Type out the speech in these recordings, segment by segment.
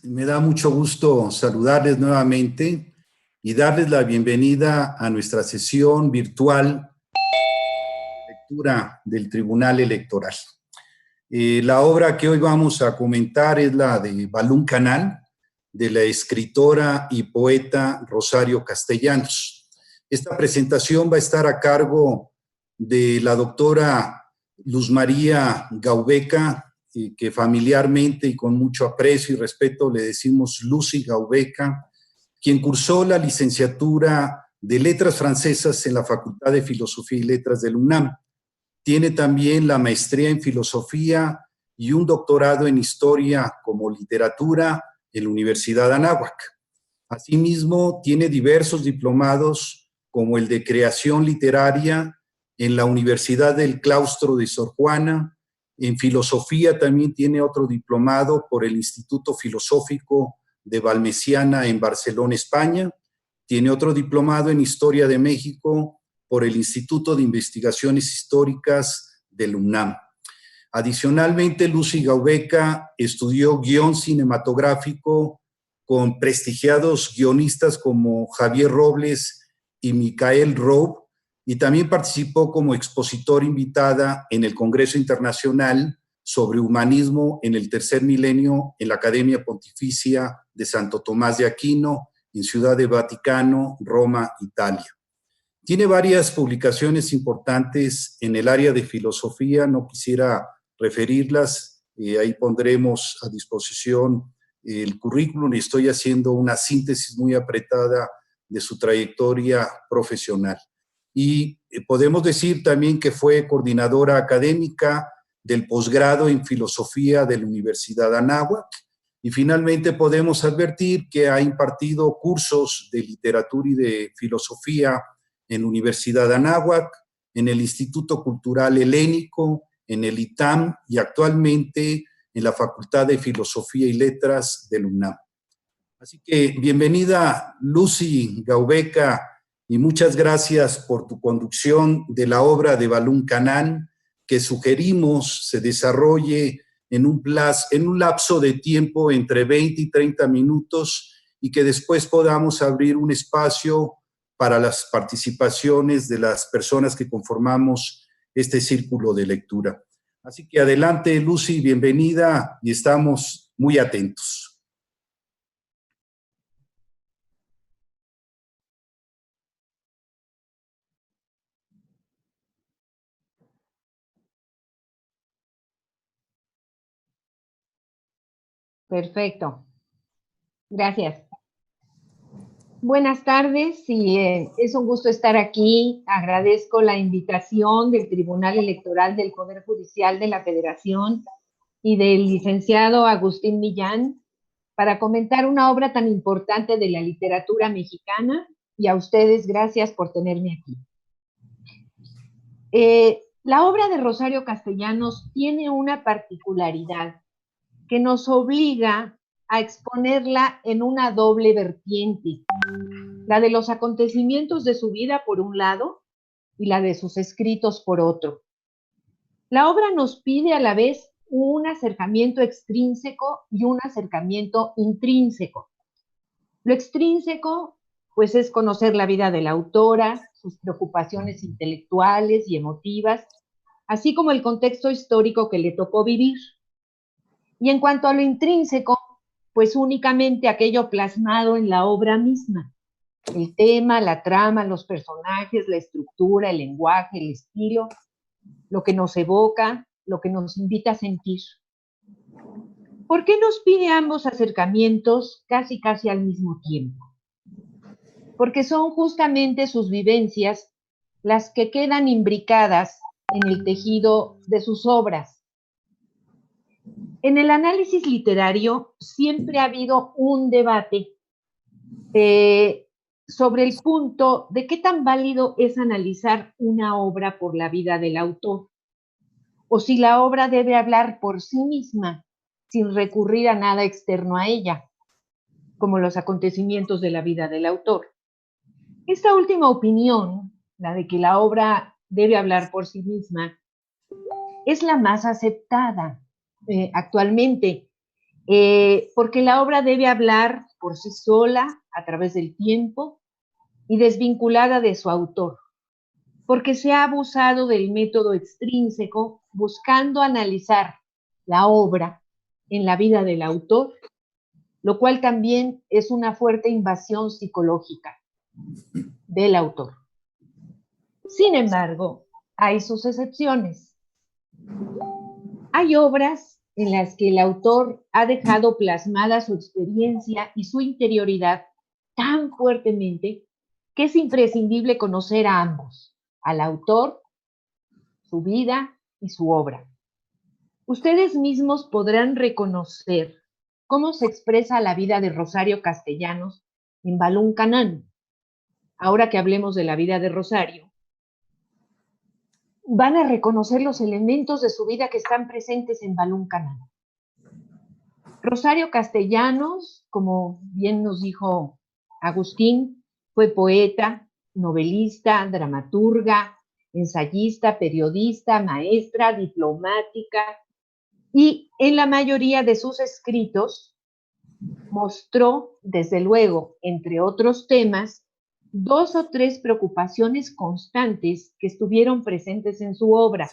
Me da mucho gusto saludarles nuevamente y darles la bienvenida a nuestra sesión virtual de lectura del Tribunal Electoral. La obra que hoy vamos a comentar es la de Balún Canal, de la escritora y poeta Rosario Castellanos. Esta presentación va a estar a cargo de la doctora Luz María Gaubeca, que familiarmente y con mucho aprecio y respeto le decimos Lucy Gaubeca, quien cursó la licenciatura de Letras Francesas en la Facultad de Filosofía y Letras del UNAM. Tiene también la maestría en Filosofía y un doctorado en Historia como Literatura en la Universidad Anáhuac. Asimismo, tiene diversos diplomados como el de Creación Literaria en la Universidad del Claustro de Sor Juana. En Filosofía también tiene otro diplomado por el Instituto Filosófico de Valmesiana en Barcelona, España. Tiene otro diplomado en Historia de México por el Instituto de Investigaciones Históricas del UNAM. Adicionalmente, Lucy Gaubeca estudió guión cinematográfico con prestigiados guionistas como Javier Robles y Michael Rowe, y también participó como expositor invitada en el Congreso Internacional sobre Humanismo en el Tercer Milenio en la Academia Pontificia de Santo Tomás de Aquino, en Ciudad de Vaticano, Roma, Italia. Tiene varias publicaciones importantes en el área de filosofía, no quisiera referirlas, ahí pondremos a disposición el currículum y estoy haciendo una síntesis muy apretada de su trayectoria profesional. Y podemos decir también que fue coordinadora académica del posgrado en filosofía de la Universidad Anáhuac, y finalmente podemos advertir que ha impartido cursos de literatura y de filosofía en la Universidad Anáhuac, en el Instituto Cultural Helénico, en el ITAM y actualmente en la Facultad de Filosofía y Letras del UNAM. Así que bienvenida, Lucy Gaubeca, y muchas gracias por tu conducción de la obra de Balún Canal, que sugerimos se desarrolle en un lapso de tiempo entre 20 y 30 minutos y que después podamos abrir un espacio para las participaciones de las personas que conformamos este círculo de lectura. Así que adelante, Lucy, bienvenida y estamos muy atentos. Perfecto. Gracias. Buenas tardes y es un gusto estar aquí. Agradezco la invitación del Tribunal Electoral del Poder Judicial de la Federación y del licenciado Agustín Millán para comentar una obra tan importante de la literatura mexicana, y a ustedes gracias por tenerme aquí. La obra de Rosario Castellanos tiene una particularidad que nos obliga a exponerla en una doble vertiente, la de los acontecimientos de su vida por un lado y la de sus escritos por otro. La obra nos pide a la vez un acercamiento extrínseco y un acercamiento intrínseco. Lo extrínseco, pues, es conocer la vida de la autora, sus preocupaciones intelectuales y emotivas, así como el contexto histórico que le tocó vivir. Y en cuanto a lo intrínseco, pues únicamente aquello plasmado en la obra misma. El tema, la trama, los personajes, la estructura, el lenguaje, el estilo, lo que nos evoca, lo que nos invita a sentir. ¿Por qué nos pide ambos acercamientos casi al mismo tiempo? Porque son justamente sus vivencias las que quedan imbricadas en el tejido de sus obras. En el análisis literario siempre ha habido un debate sobre el punto de qué tan válido es analizar una obra por la vida del autor, o si la obra debe hablar por sí misma sin recurrir a nada externo a ella, como los acontecimientos de la vida del autor. Esta última opinión, la de que la obra debe hablar por sí misma, es la más aceptada actualmente porque la obra debe hablar por sí sola, a través del tiempo, y desvinculada de su autor, porque se ha abusado del método extrínseco buscando analizar la obra en la vida del autor, lo cual también es una fuerte invasión psicológica del autor. Sin embargo, hay sus excepciones. Hay obras en las que el autor ha dejado plasmada su experiencia y su interioridad tan fuertemente que es imprescindible conocer a ambos, al autor, su vida y su obra. Ustedes mismos podrán reconocer cómo se expresa la vida de Rosario Castellanos en Balún Canán. Ahora que hablemos de la vida de Rosario, van a reconocer los elementos de su vida que están presentes en Balún Canán. Rosario Castellanos, como bien nos dijo Agustín, fue poeta, novelista, dramaturga, ensayista, periodista, maestra, diplomática, y en la mayoría de sus escritos mostró, desde luego, entre otros temas, 2 o 3 preocupaciones constantes que estuvieron presentes en su obra.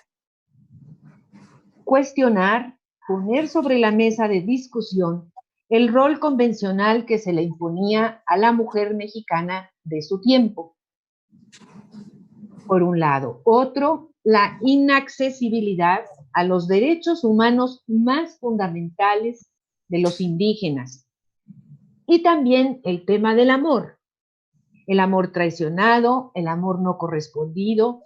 Cuestionar, poner sobre la mesa de discusión el rol convencional que se le imponía a la mujer mexicana de su tiempo, por un lado. Otro, la inaccesibilidad a los derechos humanos más fundamentales de los indígenas. Y también el tema del amor. El amor traicionado, el amor no correspondido,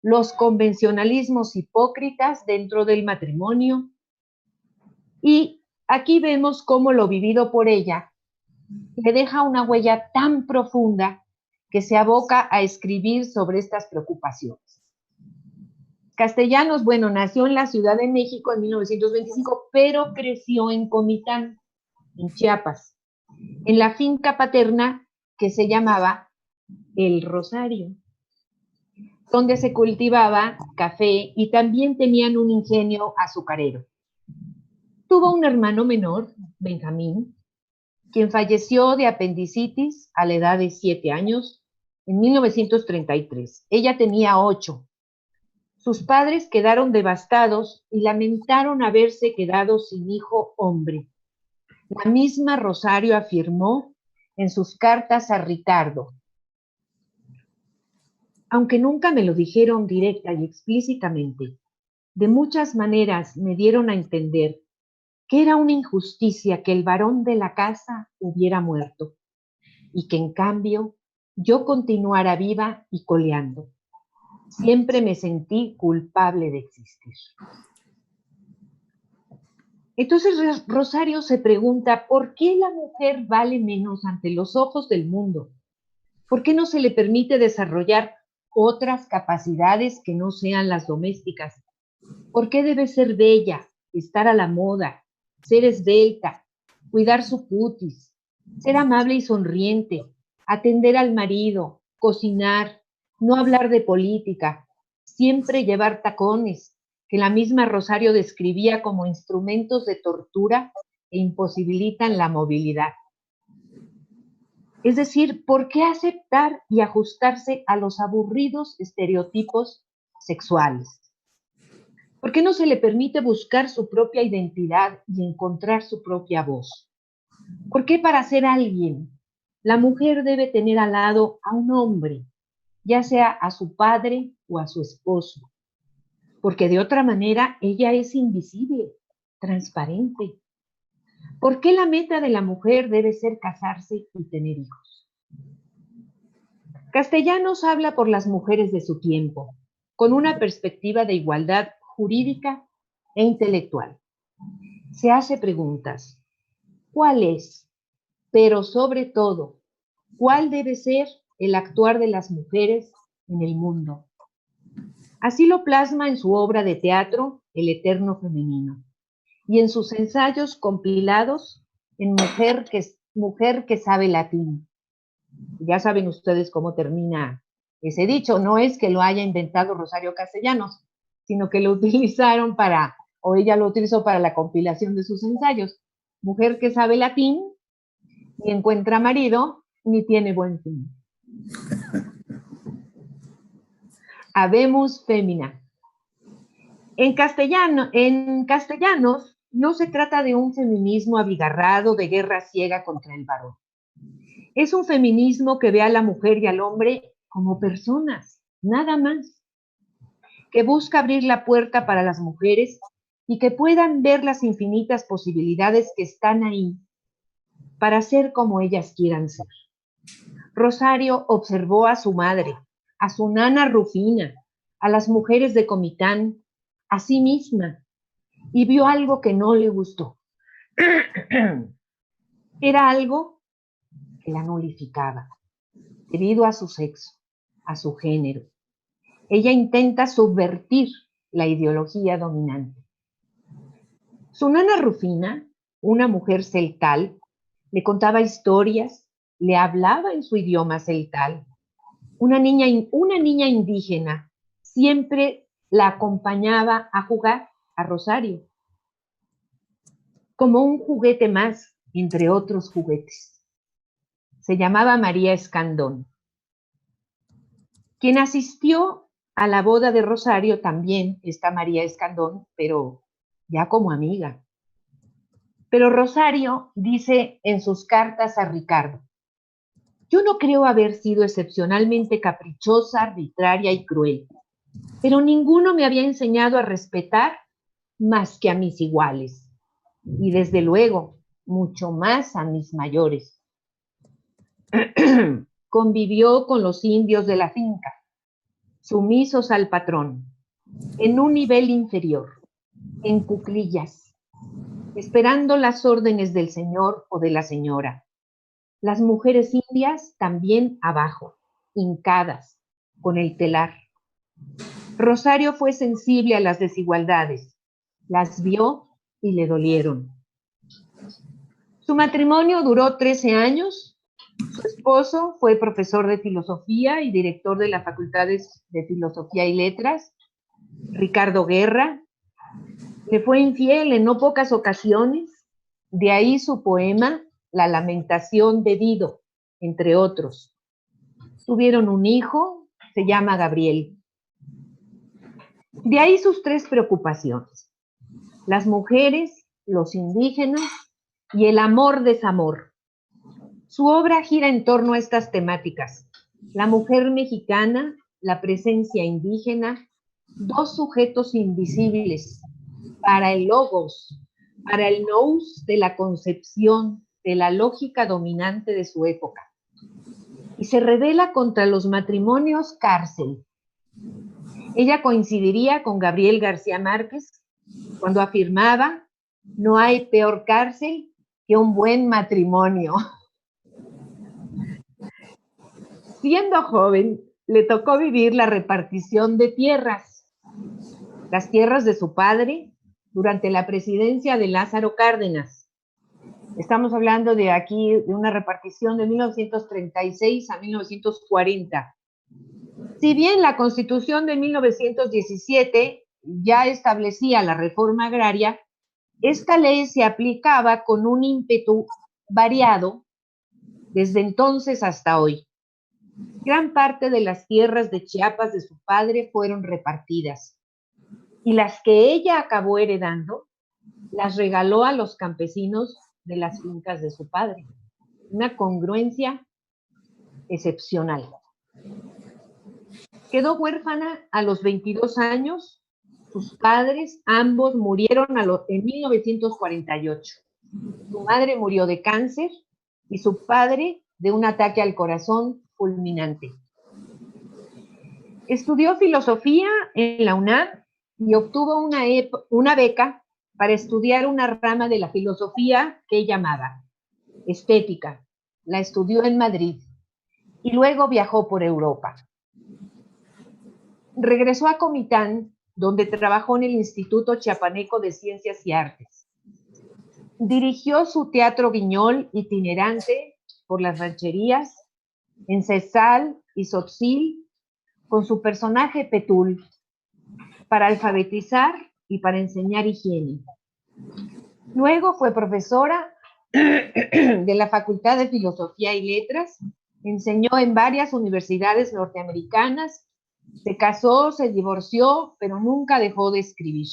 los convencionalismos hipócritas dentro del matrimonio. Y aquí vemos cómo lo vivido por ella le deja una huella tan profunda que se aboca a escribir sobre estas preocupaciones. Castellanos, bueno, nació en la Ciudad de México en 1925, pero creció en Comitán, en Chiapas, en la finca paterna que se llamaba El Rosario, donde se cultivaba café y también tenían un ingenio azucarero. Tuvo un hermano menor, Benjamín, quien falleció de apendicitis a la edad de 7 años en 1933. Ella tenía 8. Sus padres quedaron devastados y lamentaron haberse quedado sin hijo hombre. La misma Rosario afirmó en sus cartas a Ricardo: aunque nunca me lo dijeron directa y explícitamente, de muchas maneras me dieron a entender que era una injusticia que el varón de la casa hubiera muerto y que en cambio yo continuara viva y coleando. Siempre me sentí culpable de existir. Entonces Rosario se pregunta, ¿por qué la mujer vale menos ante los ojos del mundo? ¿Por qué no se le permite desarrollar otras capacidades que no sean las domésticas? ¿Por qué debe ser bella, estar a la moda, ser esbelta, cuidar su cutis, ser amable y sonriente, atender al marido, cocinar, no hablar de política, siempre llevar tacones, que la misma Rosario describía como instrumentos de tortura e imposibilitan la movilidad? Es decir, ¿por qué aceptar y ajustarse a los aburridos estereotipos sexuales? ¿Por qué no se le permite buscar su propia identidad y encontrar su propia voz? ¿Por qué para ser alguien la mujer debe tener al lado a un hombre, ya sea a su padre o a su esposo? Porque de otra manera ella es invisible, transparente. ¿Por qué la meta de la mujer debe ser casarse y tener hijos? Castellanos habla por las mujeres de su tiempo, con una perspectiva de igualdad jurídica e intelectual. Se hace preguntas. ¿Cuál es, pero sobre todo, cuál debe ser el actuar de las mujeres en el mundo? Así lo plasma en su obra de teatro, El Eterno Femenino, y en sus ensayos compilados en Mujer que sabe latín. Ya saben ustedes cómo termina ese dicho. No es que lo haya inventado Rosario Castellanos, sino que lo utilizaron o ella lo utilizó para la compilación de sus ensayos. mujer que sabe latín, ni encuentra marido, ni tiene buen fin. Habemus femina. En castellanos no se trata de un feminismo abigarrado de guerra ciega contra el varón. Es un feminismo que ve a la mujer y al hombre como personas, nada más. Que busca abrir la puerta para las mujeres y que puedan ver las infinitas posibilidades que están ahí para ser como ellas quieran ser. Rosario observó a su madre, a su nana Rufina, a las mujeres de Comitán, a sí misma, y vio algo que no le gustó. Era algo que la nulificaba, debido a su sexo, a su género. Ella intenta subvertir la ideología dominante. Su nana Rufina, una mujer celtal, le contaba historias, le hablaba en su idioma celtal. Una niña indígena siempre la acompañaba a jugar a Rosario, como un juguete más, entre otros juguetes. Se llamaba María Escandón. Quien asistió a la boda de Rosario también está María Escandón, pero ya como amiga. Pero Rosario dice en sus cartas a Ricardo: yo no creo haber sido excepcionalmente caprichosa, arbitraria y cruel, pero ninguno me había enseñado a respetar más que a mis iguales, y desde luego, mucho más a mis mayores. Convivió con los indios de la finca, sumisos al patrón, en un nivel inferior, en cuclillas, esperando las órdenes del señor o de la señora. Las mujeres indias también abajo, hincadas, con el telar. Rosario fue sensible a las desigualdades, las vio y le dolieron. Su matrimonio duró 13 años. Su esposo fue profesor de filosofía y director de las facultades de Filosofía y Letras, Ricardo Guerra. Le fue infiel en no pocas ocasiones, de ahí su poema La lamentación de Dido, entre otros. Tuvieron un hijo, se llama Gabriel. De ahí sus 3 preocupaciones: las mujeres, los indígenas y el amor-desamor. Su obra gira en torno a estas temáticas: la mujer mexicana, la presencia indígena, 2 sujetos invisibles, para el logos, para el nous de la concepción de la lógica dominante de su época. Y se revela contra los matrimonios cárcel. Ella coincidiría con Gabriel García Márquez cuando afirmaba: no hay peor cárcel que un buen matrimonio. Siendo joven, le tocó vivir la repartición de tierras. Las tierras de su padre durante la presidencia de Lázaro Cárdenas. Estamos hablando de aquí de una repartición de 1936 a 1940. Si bien la Constitución de 1917 ya establecía la reforma agraria, esta ley se aplicaba con un ímpetu variado desde entonces hasta hoy. Gran parte de las tierras de Chiapas de su padre fueron repartidas, y las que ella acabó heredando las regaló a los campesinos de las fincas de su padre. Una congruencia excepcional. Quedó huérfana a los 22 años. Sus padres, ambos, murieron en 1948. Su madre murió de cáncer y su padre de un ataque al corazón fulminante. Estudió filosofía en la UNAM y obtuvo una beca para estudiar una rama de la filosofía que llamaba estética. La estudió en Madrid y luego viajó por Europa. Regresó a Comitán, donde trabajó en el Instituto Chiapaneco de Ciencias y Artes. Dirigió su teatro guiñol itinerante por las rancherías, en Cesal y Sotzil, con su personaje Petul, para alfabetizar y para enseñar higiene. Luego fue profesora de la Facultad de Filosofía y Letras, enseñó en varias universidades norteamericanas, se casó, se divorció, pero nunca dejó de escribir.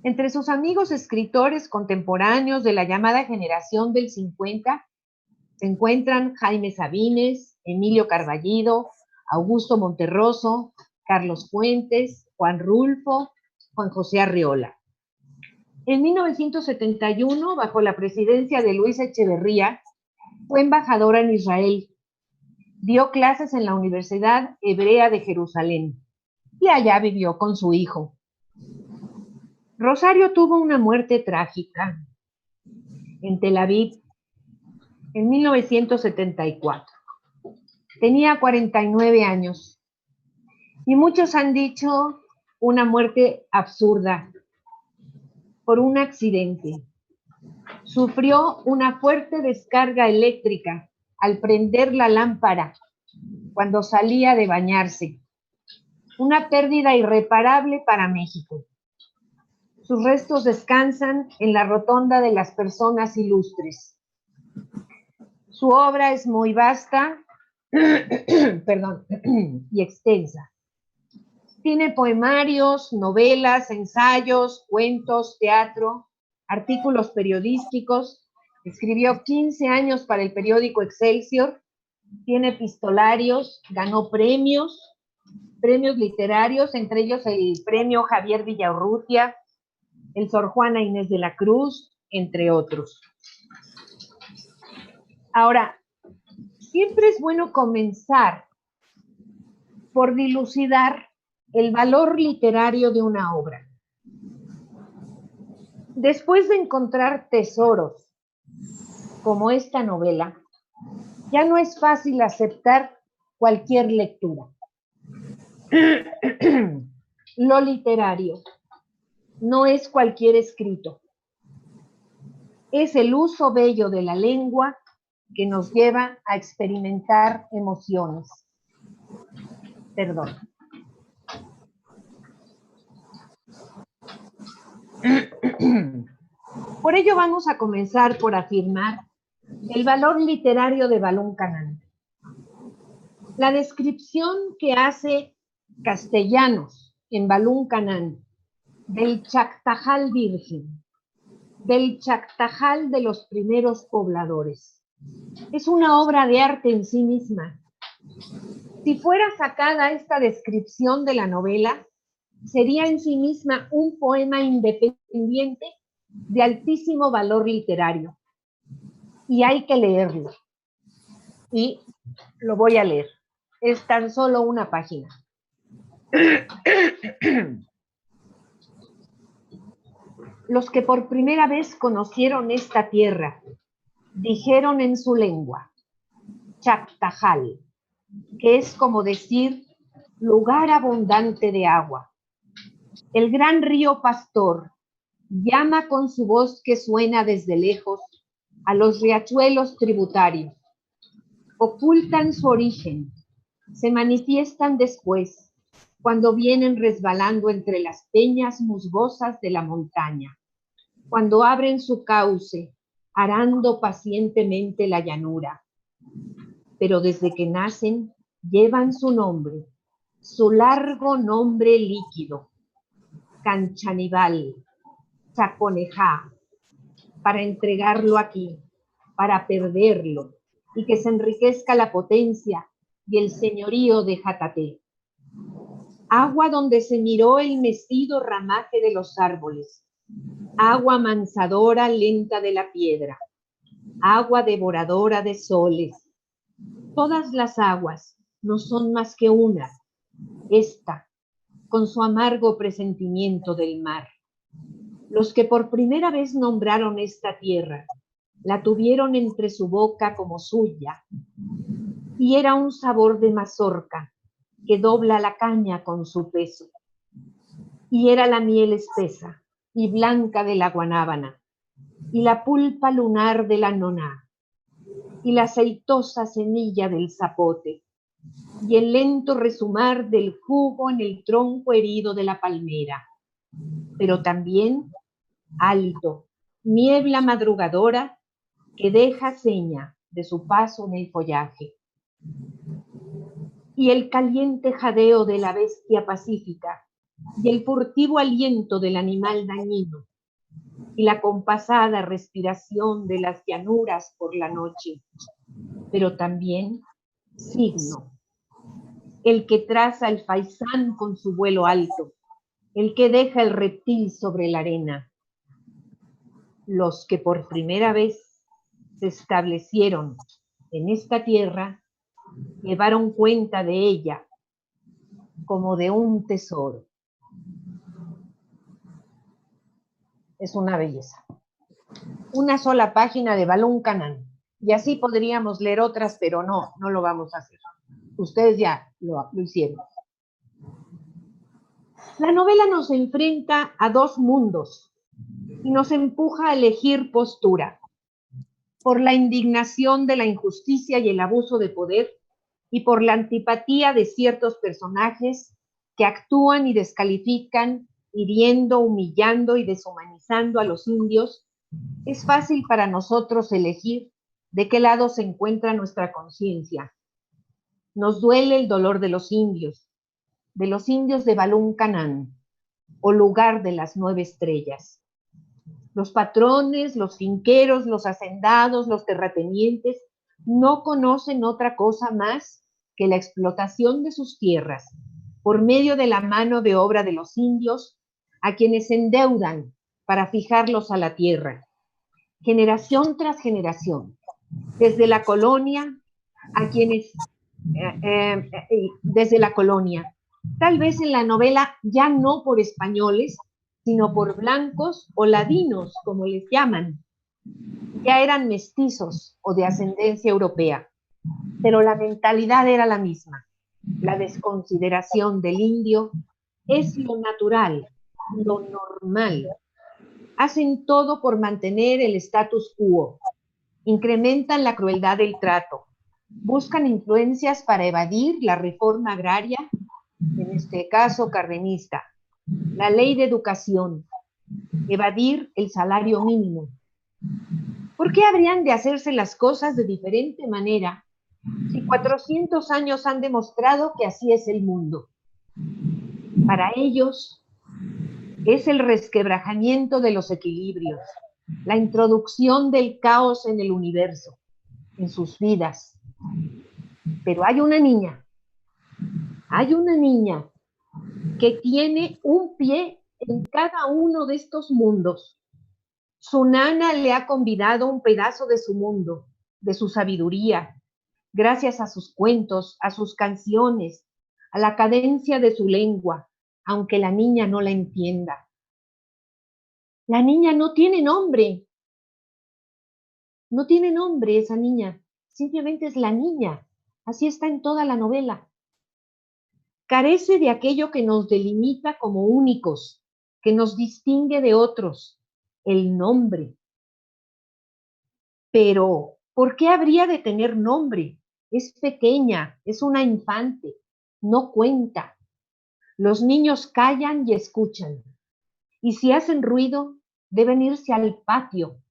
Entre sus amigos escritores contemporáneos de la llamada generación del 50 se encuentran Jaime Sabines, Emilio Carballido, Augusto Monterroso, Carlos Fuentes, Juan Rulfo, Juan José Arreola. En 1971, bajo la presidencia de Luis Echeverría, fue embajadora en Israel. Dio clases en la Universidad Hebrea de Jerusalén y allá vivió con su hijo. Rosario tuvo una muerte trágica en Tel Aviv en 1974. Tenía 49 años y muchos han dicho una muerte absurda por un accidente. Sufrió una fuerte descarga eléctrica al prender la lámpara cuando salía de bañarse. Una pérdida irreparable para México. Sus restos descansan en la Rotonda de las Personas Ilustres. Su obra es muy vasta y extensa. Tiene poemarios, novelas, ensayos, cuentos, teatro, artículos periodísticos. Escribió 15 años para el periódico Excelsior. Tiene epistolarios, ganó premios literarios, entre ellos el premio Javier Villaurrutia, el Sor Juana Inés de la Cruz, entre otros. Ahora, siempre es bueno comenzar por dilucidar el valor literario de una obra. Después de encontrar tesoros como esta novela, ya no es fácil aceptar cualquier lectura. Lo literario no es cualquier escrito. Es el uso bello de la lengua que nos lleva a experimentar emociones. Perdón. Por ello vamos a comenzar por afirmar el valor literario de Balún Canán. La descripción que hace Castellanos en Balún Canán del Chactajal virgen, del Chactajal de los primeros pobladores, es una obra de arte en sí misma. Si fuera sacada esta descripción de la novela, sería en sí misma un poema independiente de altísimo valor literario. Y hay que leerlo. Y lo voy a leer. Es tan solo una página. Los que por primera vez conocieron esta tierra, dijeron en su lengua, Chactajal, que es como decir lugar abundante de agua. El gran río Pastor llama con su voz que suena desde lejos a los riachuelos tributarios. Ocultan su origen, se manifiestan después, cuando vienen resbalando entre las peñas musgosas de la montaña, cuando abren su cauce, arando pacientemente la llanura. Pero desde que nacen, llevan su nombre, su largo nombre líquido, Canchanibal, Chaconejá, para entregarlo aquí, para perderlo, y que se enriquezca la potencia y el señorío de Jataté. Agua donde se miró el mecido ramaje de los árboles, agua mansadora lenta de la piedra, agua devoradora de soles. Todas las aguas no son más que una, esta, con su amargo presentimiento del mar. Los que por primera vez nombraron esta tierra, la tuvieron entre su boca como suya, y era un sabor de mazorca que dobla la caña con su peso. Y era la miel espesa y blanca de la guanábana, y la pulpa lunar de la noná, y la aceitosa semilla del zapote, y el lento resumar del jugo en el tronco herido de la palmera. Pero también hálito, niebla madrugadora que deja seña de su paso en el follaje. Y el caliente jadeo de la bestia pacífica, y el furtivo aliento del animal dañino, y la compasada respiración de las llanuras por la noche, pero también signo, el que traza el faisán con su vuelo alto, el que deja el reptil sobre la arena. Los que por primera vez se establecieron en esta tierra llevaron cuenta de ella como de un tesoro. Es una belleza. Una sola página de Balún Canán. Y así podríamos leer otras, pero no lo vamos a hacer. Ustedes ya lo hicieron. La novela nos enfrenta a dos mundos y nos empuja a elegir postura. Por la indignación de la injusticia y el abuso de poder, y por la antipatía de ciertos personajes que actúan y descalifican, hiriendo, humillando y deshumanizando a los indios, es fácil para nosotros elegir de qué lado se encuentra nuestra conciencia. Nos duele el dolor de los indios de Balún Canán, o lugar de las 9 estrellas. Los patrones, los finqueros, los hacendados, los terratenientes no conocen otra cosa más que la explotación de sus tierras por medio de la mano de obra de los indios, a quienes endeudan para fijarlos a la tierra, generación tras generación, desde la colonia a quienes, desde la colonia, tal vez en la novela ya no por españoles, sino por blancos o ladinos, como les llaman. Ya eran mestizos o de ascendencia europea, pero la mentalidad era la misma. La desconsideración del indio es lo natural, lo normal. Hacen todo por mantener el status quo, incrementan la crueldad del trato, buscan influencias para evadir la reforma agraria, en este caso cardenista, la ley de educación, evadir el salario mínimo. ¿Por qué habrían de hacerse las cosas de diferente manera si 400 años han demostrado que así es el mundo? Para ellos es el resquebrajamiento de los equilibrios, la introducción del caos en el universo, en sus vidas. Pero hay una niña que tiene un pie en cada uno de estos mundos. Su nana le ha convidado un pedazo de su mundo, de su sabiduría, gracias a sus cuentos, a sus canciones, a la cadencia de su lengua, aunque la niña no la entienda. La niña no tiene nombre. No tiene nombre esa niña. Simplemente es la niña. Así está en toda la novela. Carece de aquello que nos delimita como únicos, que nos distingue de otros, el nombre. Pero, ¿por qué habría de tener nombre? Es pequeña, es una infante, no cuenta. Los niños callan y escuchan, y si hacen ruido, deben irse al patio.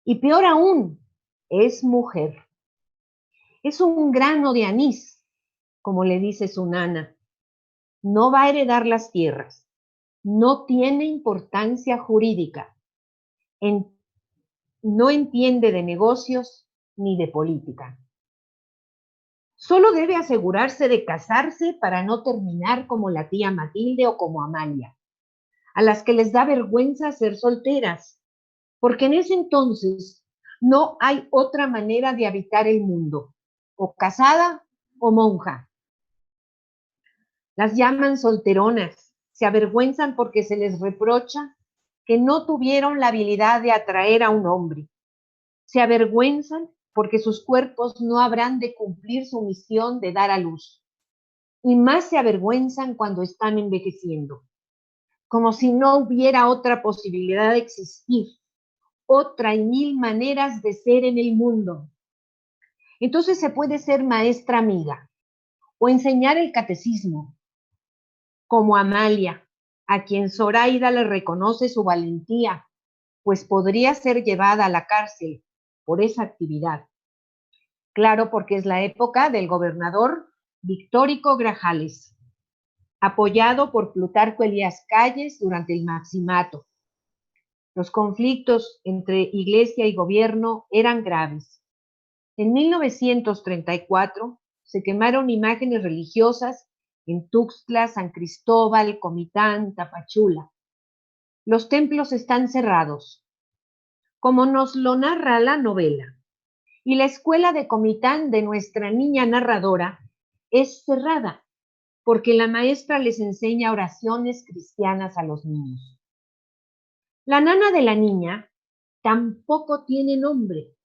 Y peor aún, es mujer. Es un grano de anís, como le dice su nana. No va a heredar las tierras. No tiene importancia jurídica. No entiende de negocios ni de política. Solo debe asegurarse de casarse para no terminar como la tía Matilde o como Amalia, a las que les da vergüenza ser solteras, porque en ese entonces no hay otra manera de habitar el mundo, o casada o monja. Las llaman solteronas, se avergüenzan porque se les reprocha que no tuvieron la habilidad de atraer a un hombre. Se avergüenzan porque sus cuerpos no habrán de cumplir su misión de dar a luz. Y más se avergüenzan cuando están envejeciendo, como si no hubiera otra posibilidad de existir, otra y mil maneras de ser en el mundo. Entonces se puede ser maestra amiga o enseñar el catecismo, como Amalia, a quien Zoraida le reconoce su valentía, pues podría ser llevada a la cárcel por esa actividad. Claro, porque es la época del gobernador Victórico Grajales, apoyado por Plutarco Elías Calles durante el Maximato. Los conflictos entre iglesia y gobierno eran graves. En 1934 se quemaron imágenes religiosas en Tuxtla, San Cristóbal, Comitán, Tapachula. Los templos están cerrados, como nos lo narra la novela. Y la escuela de Comitán de nuestra niña narradora es cerrada, porque la maestra les enseña oraciones cristianas a los niños. La nana de la niña tampoco tiene nombre,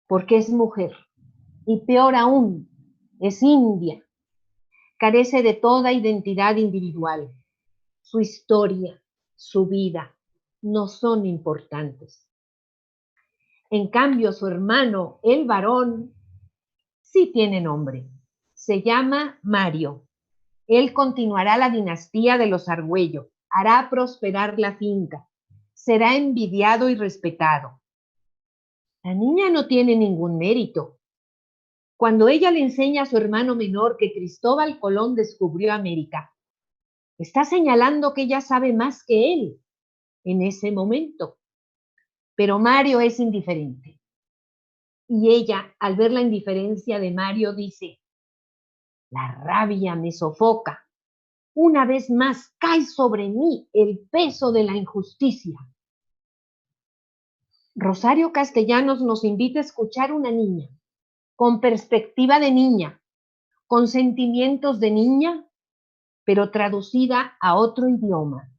porque es mujer, y peor aún, es india. Carece de toda identidad individual. Su historia, su vida, no son importantes. En cambio, su hermano, el varón, sí tiene nombre. Se llama Mario. Él continuará la dinastía de los Argüello, hará prosperar la finca, será envidiado y respetado. La niña no tiene ningún mérito. Cuando ella le enseña a su hermano menor que Cristóbal Colón descubrió América, está señalando que ella sabe más que él en ese momento. Pero Mario es indiferente. Y ella, al ver la indiferencia de Mario, dice: la rabia me sofoca. Una vez más cae sobre mí el peso de la injusticia. Rosario Castellanos nos invita a escuchar una niña, con perspectiva de niña, con sentimientos de niña, pero traducida a otro idioma,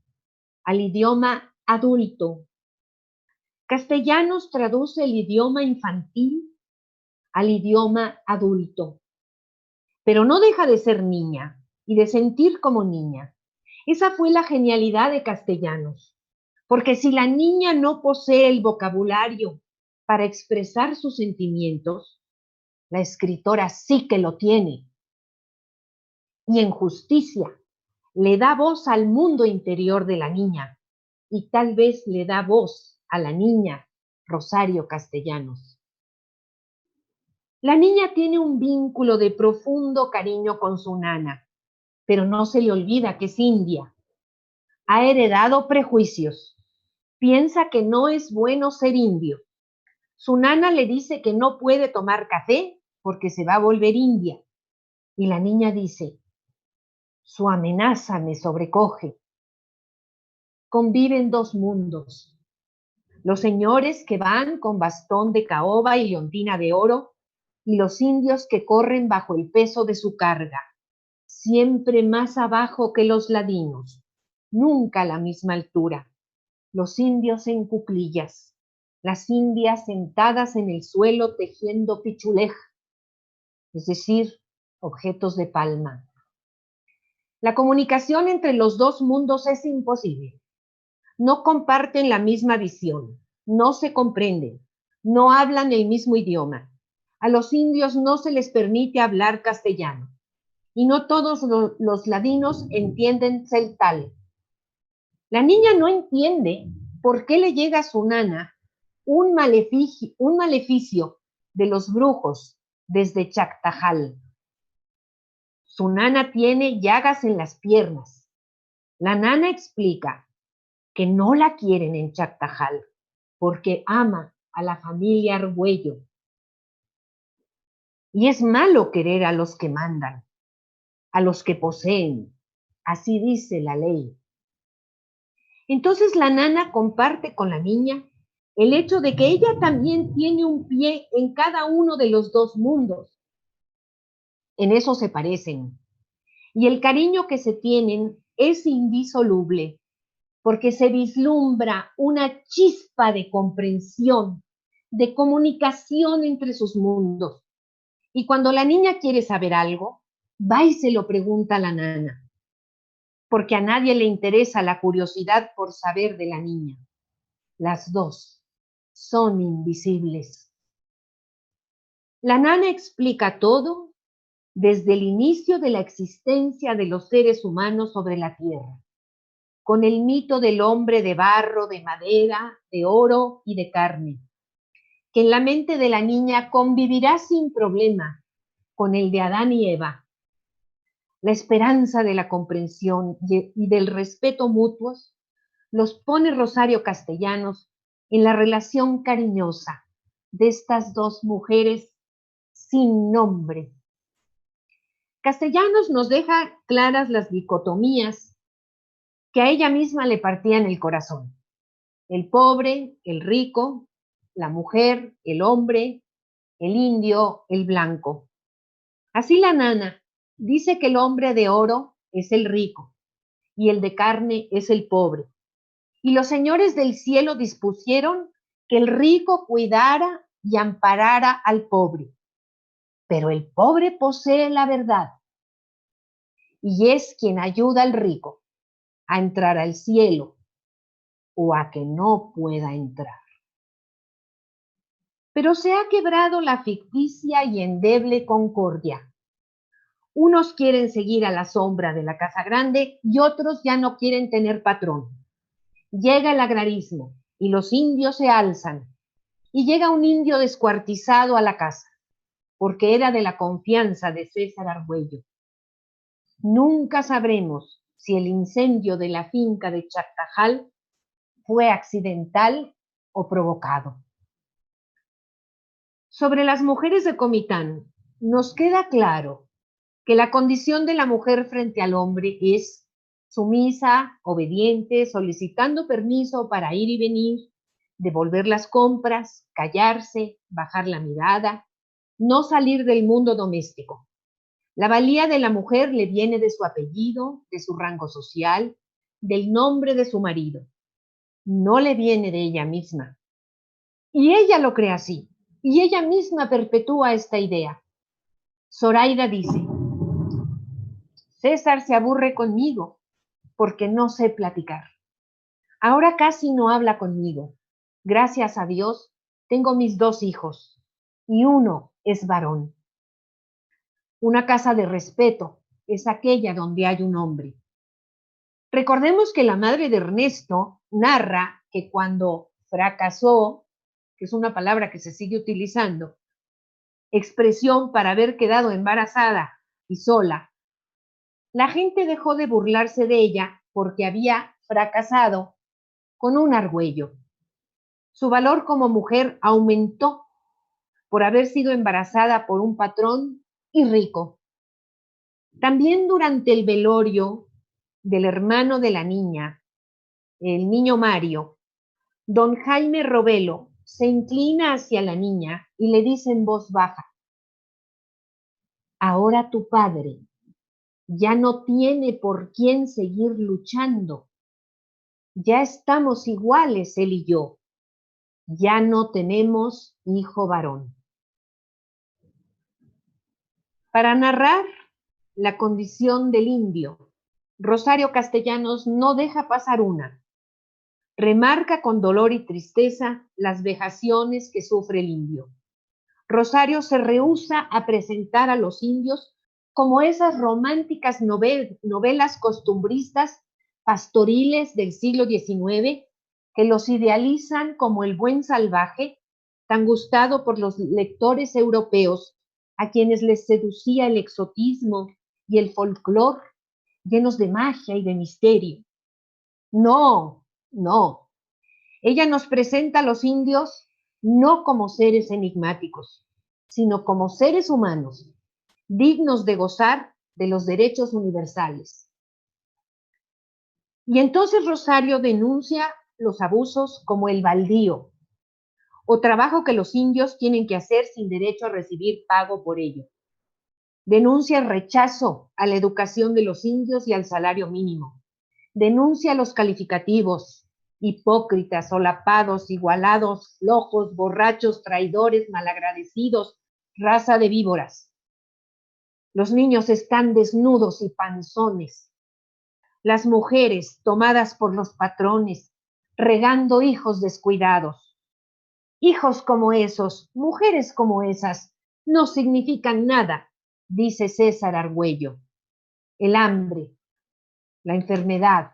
al idioma adulto. Castellanos traduce el idioma infantil al idioma adulto, pero no deja de ser niña y de sentir como niña. Esa fue la genialidad de Castellanos, porque si la niña no posee el vocabulario para expresar sus sentimientos, la escritora sí que lo tiene. Y en Justicia le da voz al mundo interior de la niña y tal vez le da voz a la niña Rosario Castellanos. La niña tiene un vínculo de profundo cariño con su nana, pero no se le olvida que es india. Ha heredado prejuicios. Piensa que no es bueno ser indio. Su nana le dice que no puede tomar café porque se va a volver india. Y la niña dice: su amenaza me sobrecoge. Conviven dos mundos. Los señores que van con bastón de caoba y leontina de oro, y los indios que corren bajo el peso de su carga, siempre más abajo que los ladinos, nunca a la misma altura. Los indios en cuclillas, las indias sentadas en el suelo tejiendo pichulej, es decir, objetos de palma. La comunicación entre los dos mundos es imposible. No comparten la misma visión, no se comprenden, no hablan el mismo idioma. A los indios no se les permite hablar castellano y no todos los ladinos entienden celtal. La niña no entiende por qué le llega a su nana un maleficio de los brujos desde Chactajal. Su nana tiene llagas en las piernas. La nana explica que no la quieren en Chactajal porque ama a la familia Argüello. Y es malo querer a los que mandan, a los que poseen. Así dice la ley. Entonces la nana comparte con la niña el hecho de que ella también tiene un pie en cada uno de los dos mundos. En eso se parecen. Y el cariño que se tienen es indisoluble, porque se vislumbra una chispa de comprensión, de comunicación entre sus mundos. Y cuando la niña quiere saber algo, va y se lo pregunta a la nana, porque a nadie le interesa la curiosidad por saber de la niña. Las dos son invisibles. La nana explica todo desde el inicio de la existencia de los seres humanos sobre la tierra, con el mito del hombre de barro, de madera, de oro y de carne, que en la mente de la niña convivirá sin problema con el de Adán y Eva. La esperanza de la comprensión y del respeto mutuos los pone Rosario Castellanos en la relación cariñosa de estas dos mujeres sin nombre. Castellanos nos deja claras las dicotomías que a ella misma le partían el corazón. El pobre, el rico, la mujer, el hombre, el indio, el blanco. Así la nana dice que el hombre de oro es el rico y el de carne es el pobre. Y los señores del cielo dispusieron que el rico cuidara y amparara al pobre. Pero el pobre posee la verdad y es quien ayuda al rico a entrar al cielo o a que no pueda entrar. Pero se ha quebrado la ficticia y endeble concordia. Unos quieren seguir a la sombra de la casa grande y otros ya no quieren tener patrón. Llega el agrarismo y los indios se alzan. Y llega un indio descuartizado a la casa, porque era de la confianza de César Argüello. Nunca sabremos si el incendio de la finca de Chactajal fue accidental o provocado. Sobre las mujeres de Comitán, nos queda claro que la condición de la mujer frente al hombre es sumisa, obediente, solicitando permiso para ir y venir, devolver las compras, callarse, bajar la mirada, no salir del mundo doméstico. La valía de la mujer le viene de su apellido, de su rango social, del nombre de su marido. No le viene de ella misma. Y ella lo cree así, y ella misma perpetúa esta idea. Zoraida dice: César se aburre conmigo porque no sé platicar. Ahora casi no habla conmigo. Gracias a Dios, tengo mis 2 hijos y uno es varón. Una casa de respeto es aquella donde hay un hombre. Recordemos que la madre de Ernesto narra que cuando fracasó, que es una palabra que se sigue utilizando, expresión para haber quedado embarazada y sola, la gente dejó de burlarse de ella porque había fracasado con un argüello. Su valor como mujer aumentó por haber sido embarazada por un patrón y rico. También durante el velorio del hermano de la niña, el niño Mario, don Jaime Robelo se inclina hacia la niña y le dice en voz baja: ahora tu padre ya no tiene por quién seguir luchando. Ya estamos iguales él y yo. Ya no tenemos hijo varón. Para narrar la condición del indio, Rosario Castellanos no deja pasar una. Remarca con dolor y tristeza las vejaciones que sufre el indio. Rosario se rehúsa a presentar a los indios como esas románticas novelas costumbristas pastoriles del siglo XIX que los idealizan como el buen salvaje, tan gustado por los lectores europeos, a quienes les seducía el exotismo y el folclore llenos de magia y de misterio. No, no. Ella nos presenta a los indios no como seres enigmáticos, sino como seres humanos, dignos de gozar de los derechos universales. Y entonces Rosario denuncia los abusos como el baldío, o trabajo que los indios tienen que hacer sin derecho a recibir pago por ello. Denuncia el rechazo a la educación de los indios y al salario mínimo. Denuncia los calificativos: hipócritas, solapados, igualados, flojos, borrachos, traidores, malagradecidos, raza de víboras. Los niños están desnudos y panzones. Las mujeres tomadas por los patrones, regando hijos descuidados. Hijos como esos, mujeres como esas, no significan nada, dice César Argüello. El hambre, la enfermedad,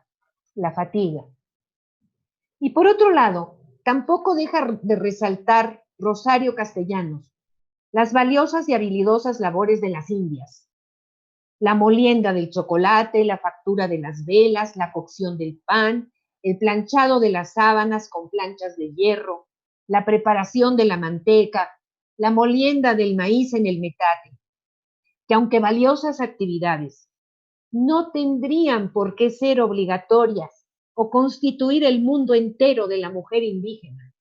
la fatiga. Y por otro lado, tampoco deja de resaltar Rosario Castellanos, las valiosas y habilidosas labores de las indias. La molienda del chocolate, la factura de las velas, la cocción del pan, el planchado de las sábanas con planchas de hierro, la preparación de la manteca, la molienda del maíz en el metate, que aunque valiosas actividades, no tendrían por qué ser obligatorias o constituir el mundo entero de la mujer indígena.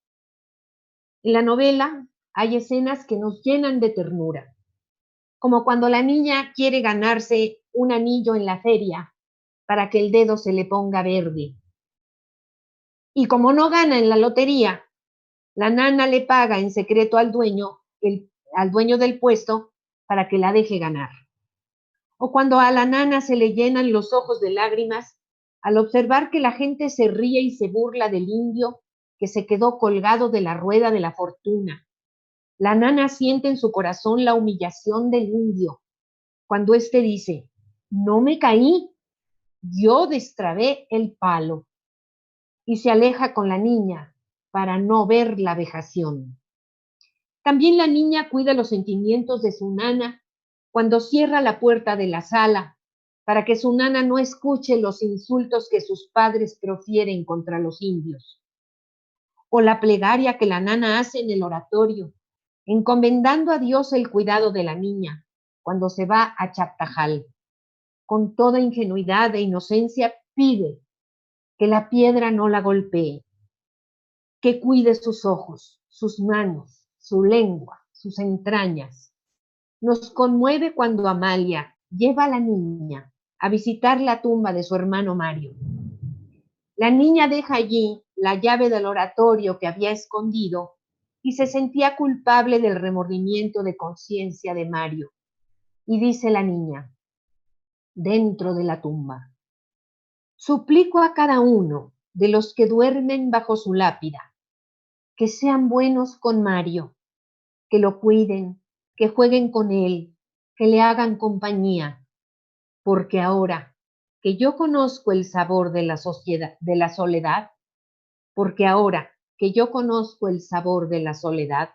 En la novela hay escenas que nos llenan de ternura, como cuando la niña quiere ganarse un anillo en la feria para que el dedo se le ponga verde. Y como no gana en la lotería, la nana le paga en secreto al dueño del puesto para que la deje ganar. O cuando a la nana se le llenan los ojos de lágrimas al observar que la gente se ríe y se burla del indio que se quedó colgado de la rueda de la fortuna. La nana siente en su corazón la humillación del indio, cuando éste dice, no me caí, yo destrabé el palo, y se aleja con la niña para no ver la vejación. También la niña cuida los sentimientos de su nana cuando cierra la puerta de la sala para que su nana no escuche los insultos que sus padres profieren contra los indios. O la plegaria que la nana hace en el oratorio, encomendando a Dios el cuidado de la niña cuando se va a Chaptajal. Con toda ingenuidad e inocencia pide que la piedra no la golpee, que cuide sus ojos, sus manos, su lengua, sus entrañas. Nos conmueve cuando Amalia lleva a la niña a visitar la tumba de su hermano Mario. La niña deja allí la llave del oratorio que había escondido y se sentía culpable del remordimiento de conciencia de Mario. Y dice la niña, dentro de la tumba, suplico a cada uno de los que duermen bajo su lápida que sean buenos con Mario, que lo cuiden, que jueguen con él, que le hagan compañía, porque ahora que yo conozco el sabor de la soledad, porque ahora que yo conozco el sabor de la soledad,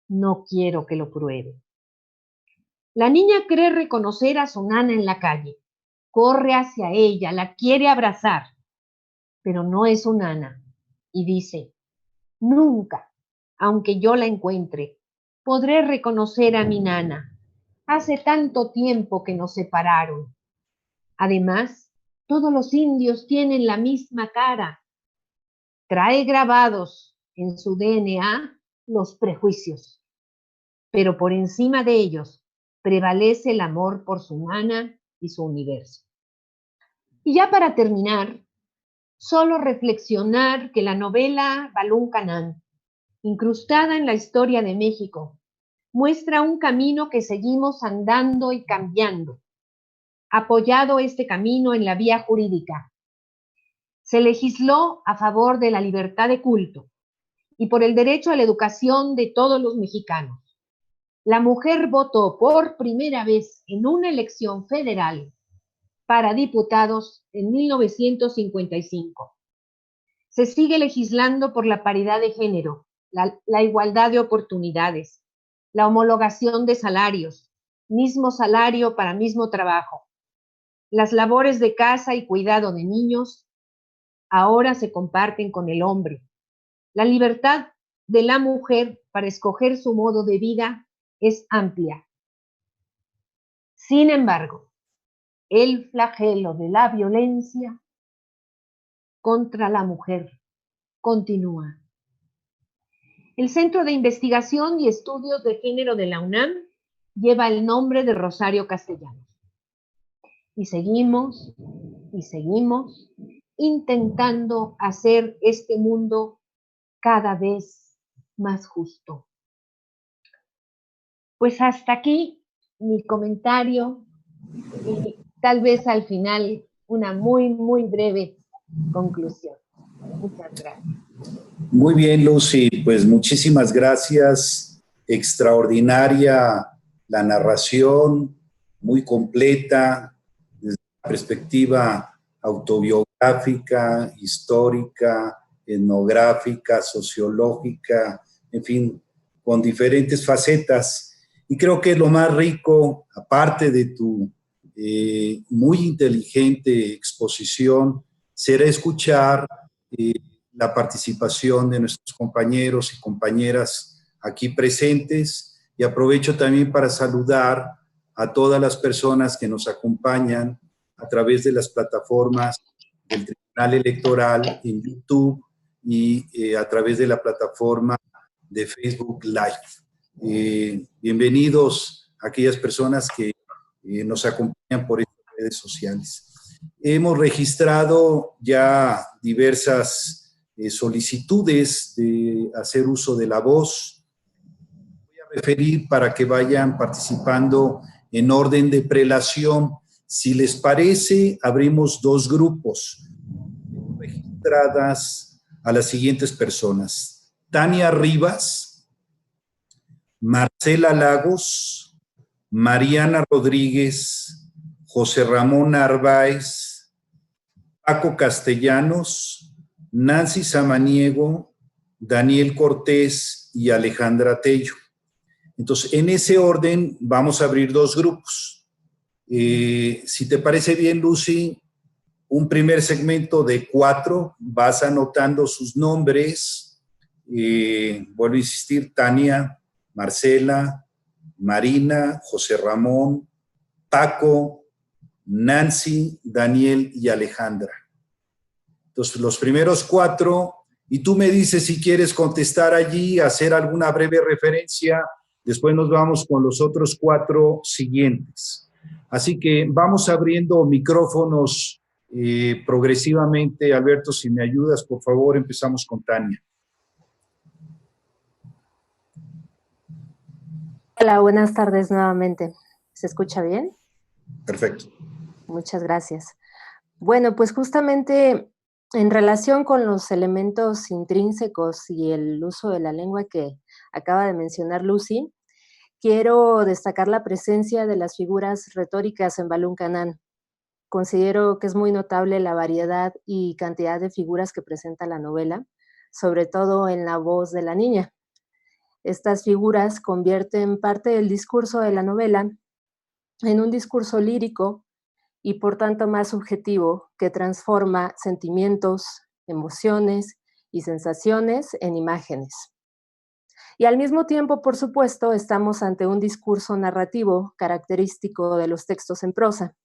no quiero que lo pruebe. La niña cree reconocer a su nana en la calle, corre hacia ella, la quiere abrazar, pero no es su nana, y dice, nunca, aunque yo la encuentre, podré reconocer a mi nana. Hace tanto tiempo que nos separaron. Además, todos los indios tienen la misma cara. Trae grabados en su DNA los prejuicios, pero por encima de ellos prevalece el amor por su nana y su universo. Y ya para terminar, solo reflexionar que la novela Balún Canán, incrustada en la historia de México, muestra un camino que seguimos andando y cambiando, apoyado este camino en la vía jurídica. Se legisló a favor de la libertad de culto y por el derecho a la educación de todos los mexicanos. La mujer votó por primera vez en una elección federal para diputados en 1955. Se sigue legislando por la paridad de género, la igualdad de oportunidades, la homologación de salarios, mismo salario para mismo trabajo. Las labores de casa y cuidado de niños ahora se comparten con el hombre. La libertad de la mujer para escoger su modo de vida es amplia. Sin embargo, el flagelo de la violencia contra la mujer continúa. El Centro de Investigación y Estudios de Género de la UNAM lleva el nombre de Rosario Castellanos. Y seguimos intentando hacer este mundo cada vez más justo. Pues hasta aquí mi comentario y tal vez al final una muy, muy breve conclusión. Muchas gracias. Muy bien, Lucy, pues muchísimas gracias. Extraordinaria la narración, muy completa, desde la perspectiva autobiográfica, histórica, etnográfica, sociológica, en fin, con diferentes facetas. Y creo que lo más rico, aparte de tu muy inteligente exposición, será escuchar la participación de nuestros compañeros y compañeras aquí presentes. Y aprovecho también para saludar a todas las personas que nos acompañan a través de las plataformas del Tribunal Electoral en YouTube y a través de la plataforma de Facebook Live. Bienvenidos a aquellas personas que nos acompañan por estas redes sociales. Hemos registrado ya diversas solicitudes de hacer uso de la voz. Voy a referir para que vayan participando en orden de prelación. Si les parece, abrimos dos grupos. Registradas a las siguientes personas: Tania Rivas, Marcela Lagos, Mariana Rodríguez, José Ramón Narváez, Paco Castellanos, Nancy Samaniego, Daniel Cortés y Alejandra Tello. Entonces, en ese orden vamos a abrir dos grupos. Si te parece bien, Lucy, un primer segmento de 4, vas anotando sus nombres. Vuelvo a insistir: Tania, Marcela, Marina, José Ramón, Paco, Nancy, Daniel y Alejandra. Entonces, los primeros 4, y tú me dices si quieres contestar allí, hacer alguna breve referencia, después nos vamos con los otros 4 siguientes. Así que vamos abriendo micrófonos progresivamente. Alberto, si me ayudas, por favor, empezamos con Tania. Hola, buenas tardes nuevamente. ¿Se escucha bien? Perfecto. Muchas gracias. Bueno, pues justamente en relación con los elementos intrínsecos y el uso de la lengua que acaba de mencionar Lucy, quiero destacar la presencia de las figuras retóricas en Balún Canán. Considero que es muy notable la variedad y cantidad de figuras que presenta la novela, sobre todo en la voz de la niña. Estas figuras convierten parte del discurso de la novela en un discurso lírico y por tanto más subjetivo que transforma sentimientos, emociones y sensaciones en imágenes. Y al mismo tiempo, por supuesto, estamos ante un discurso narrativo característico de los textos en prosa,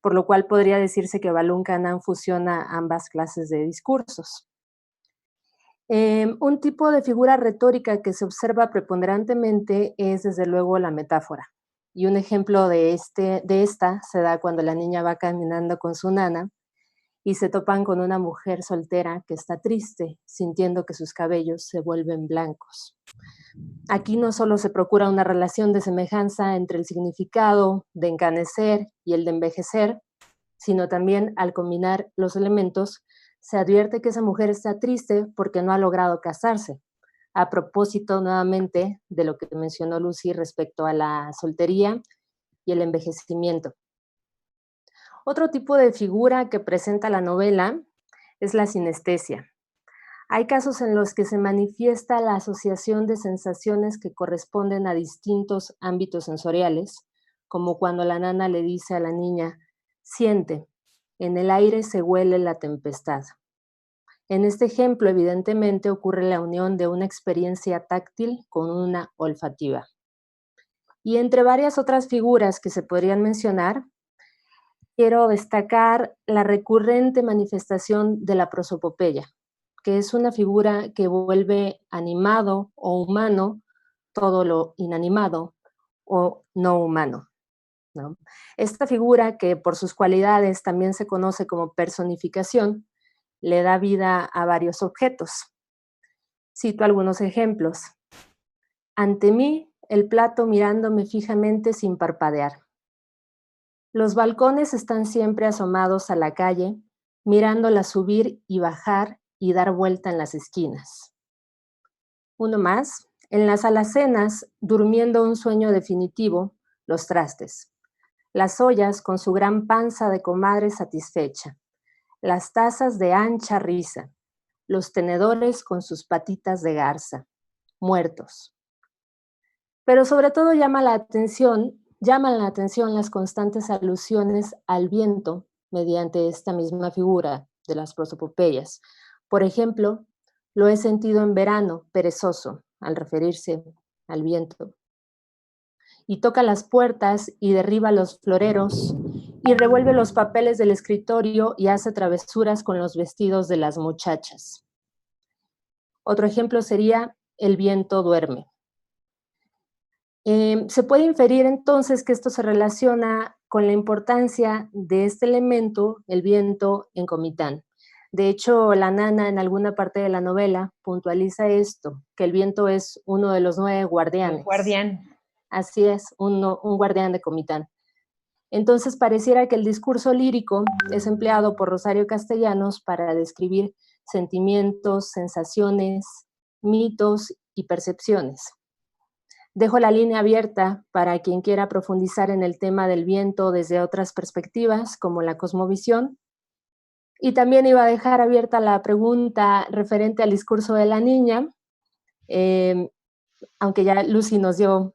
por lo cual podría decirse que Balún Canán fusiona ambas clases de discursos. Un tipo de figura retórica que se observa preponderantemente es desde luego la metáfora. Y un ejemplo de esta se da cuando la niña va caminando con su nana y se topan con una mujer soltera que está triste, sintiendo que sus cabellos se vuelven blancos. Aquí no solo se procura una relación de semejanza entre el significado de encanecer y el de envejecer, sino también al combinar los elementos, se advierte que esa mujer está triste porque no ha logrado casarse. A propósito, nuevamente, de lo que mencionó Lucy respecto a la soltería y el envejecimiento. Otro tipo de figura que presenta la novela es la sinestesia. Hay casos en los que se manifiesta la asociación de sensaciones que corresponden a distintos ámbitos sensoriales, como cuando la nana le dice a la niña: siente, en el aire se huele la tempestad. En este ejemplo, evidentemente, ocurre la unión de una experiencia táctil con una olfativa. Y entre varias otras figuras que se podrían mencionar, quiero destacar la recurrente manifestación de la prosopopeya, que es una figura que vuelve animado o humano todo lo inanimado o no humano, ¿no? Esta figura, que por sus cualidades también se conoce como personificación, le da vida a varios objetos. Cito algunos ejemplos. Ante mí, el plato mirándome fijamente sin parpadear. Los balcones están siempre asomados a la calle, mirándola subir y bajar y dar vuelta en las esquinas. Uno más, en las alacenas, durmiendo un sueño definitivo, los trastes. Las ollas con su gran panza de comadre satisfecha. Las tazas de ancha risa, los tenedores con sus patitas de garza, muertos. Pero sobre todo llaman la atención las constantes alusiones al viento mediante esta misma figura de las prosopopeyas. Por ejemplo, lo he sentido en verano, perezoso, al referirse al viento. Y toca las puertas y derriba los floreros y revuelve los papeles del escritorio y hace travesuras con los vestidos de las muchachas. Otro ejemplo sería el viento duerme. Se puede inferir entonces que esto se relaciona con la importancia de este elemento, el viento, en Comitán. De hecho, la nana en alguna parte de la novela puntualiza esto, que el viento es uno de los 9 guardianes. El guardián. Así es, un guardián de Comitán. Entonces pareciera que el discurso lírico es empleado por Rosario Castellanos para describir sentimientos, sensaciones, mitos y percepciones. Dejo la línea abierta para quien quiera profundizar en el tema del viento desde otras perspectivas, como la cosmovisión. Y también iba a dejar abierta la pregunta referente al discurso de la niña, aunque ya Lucy nos dio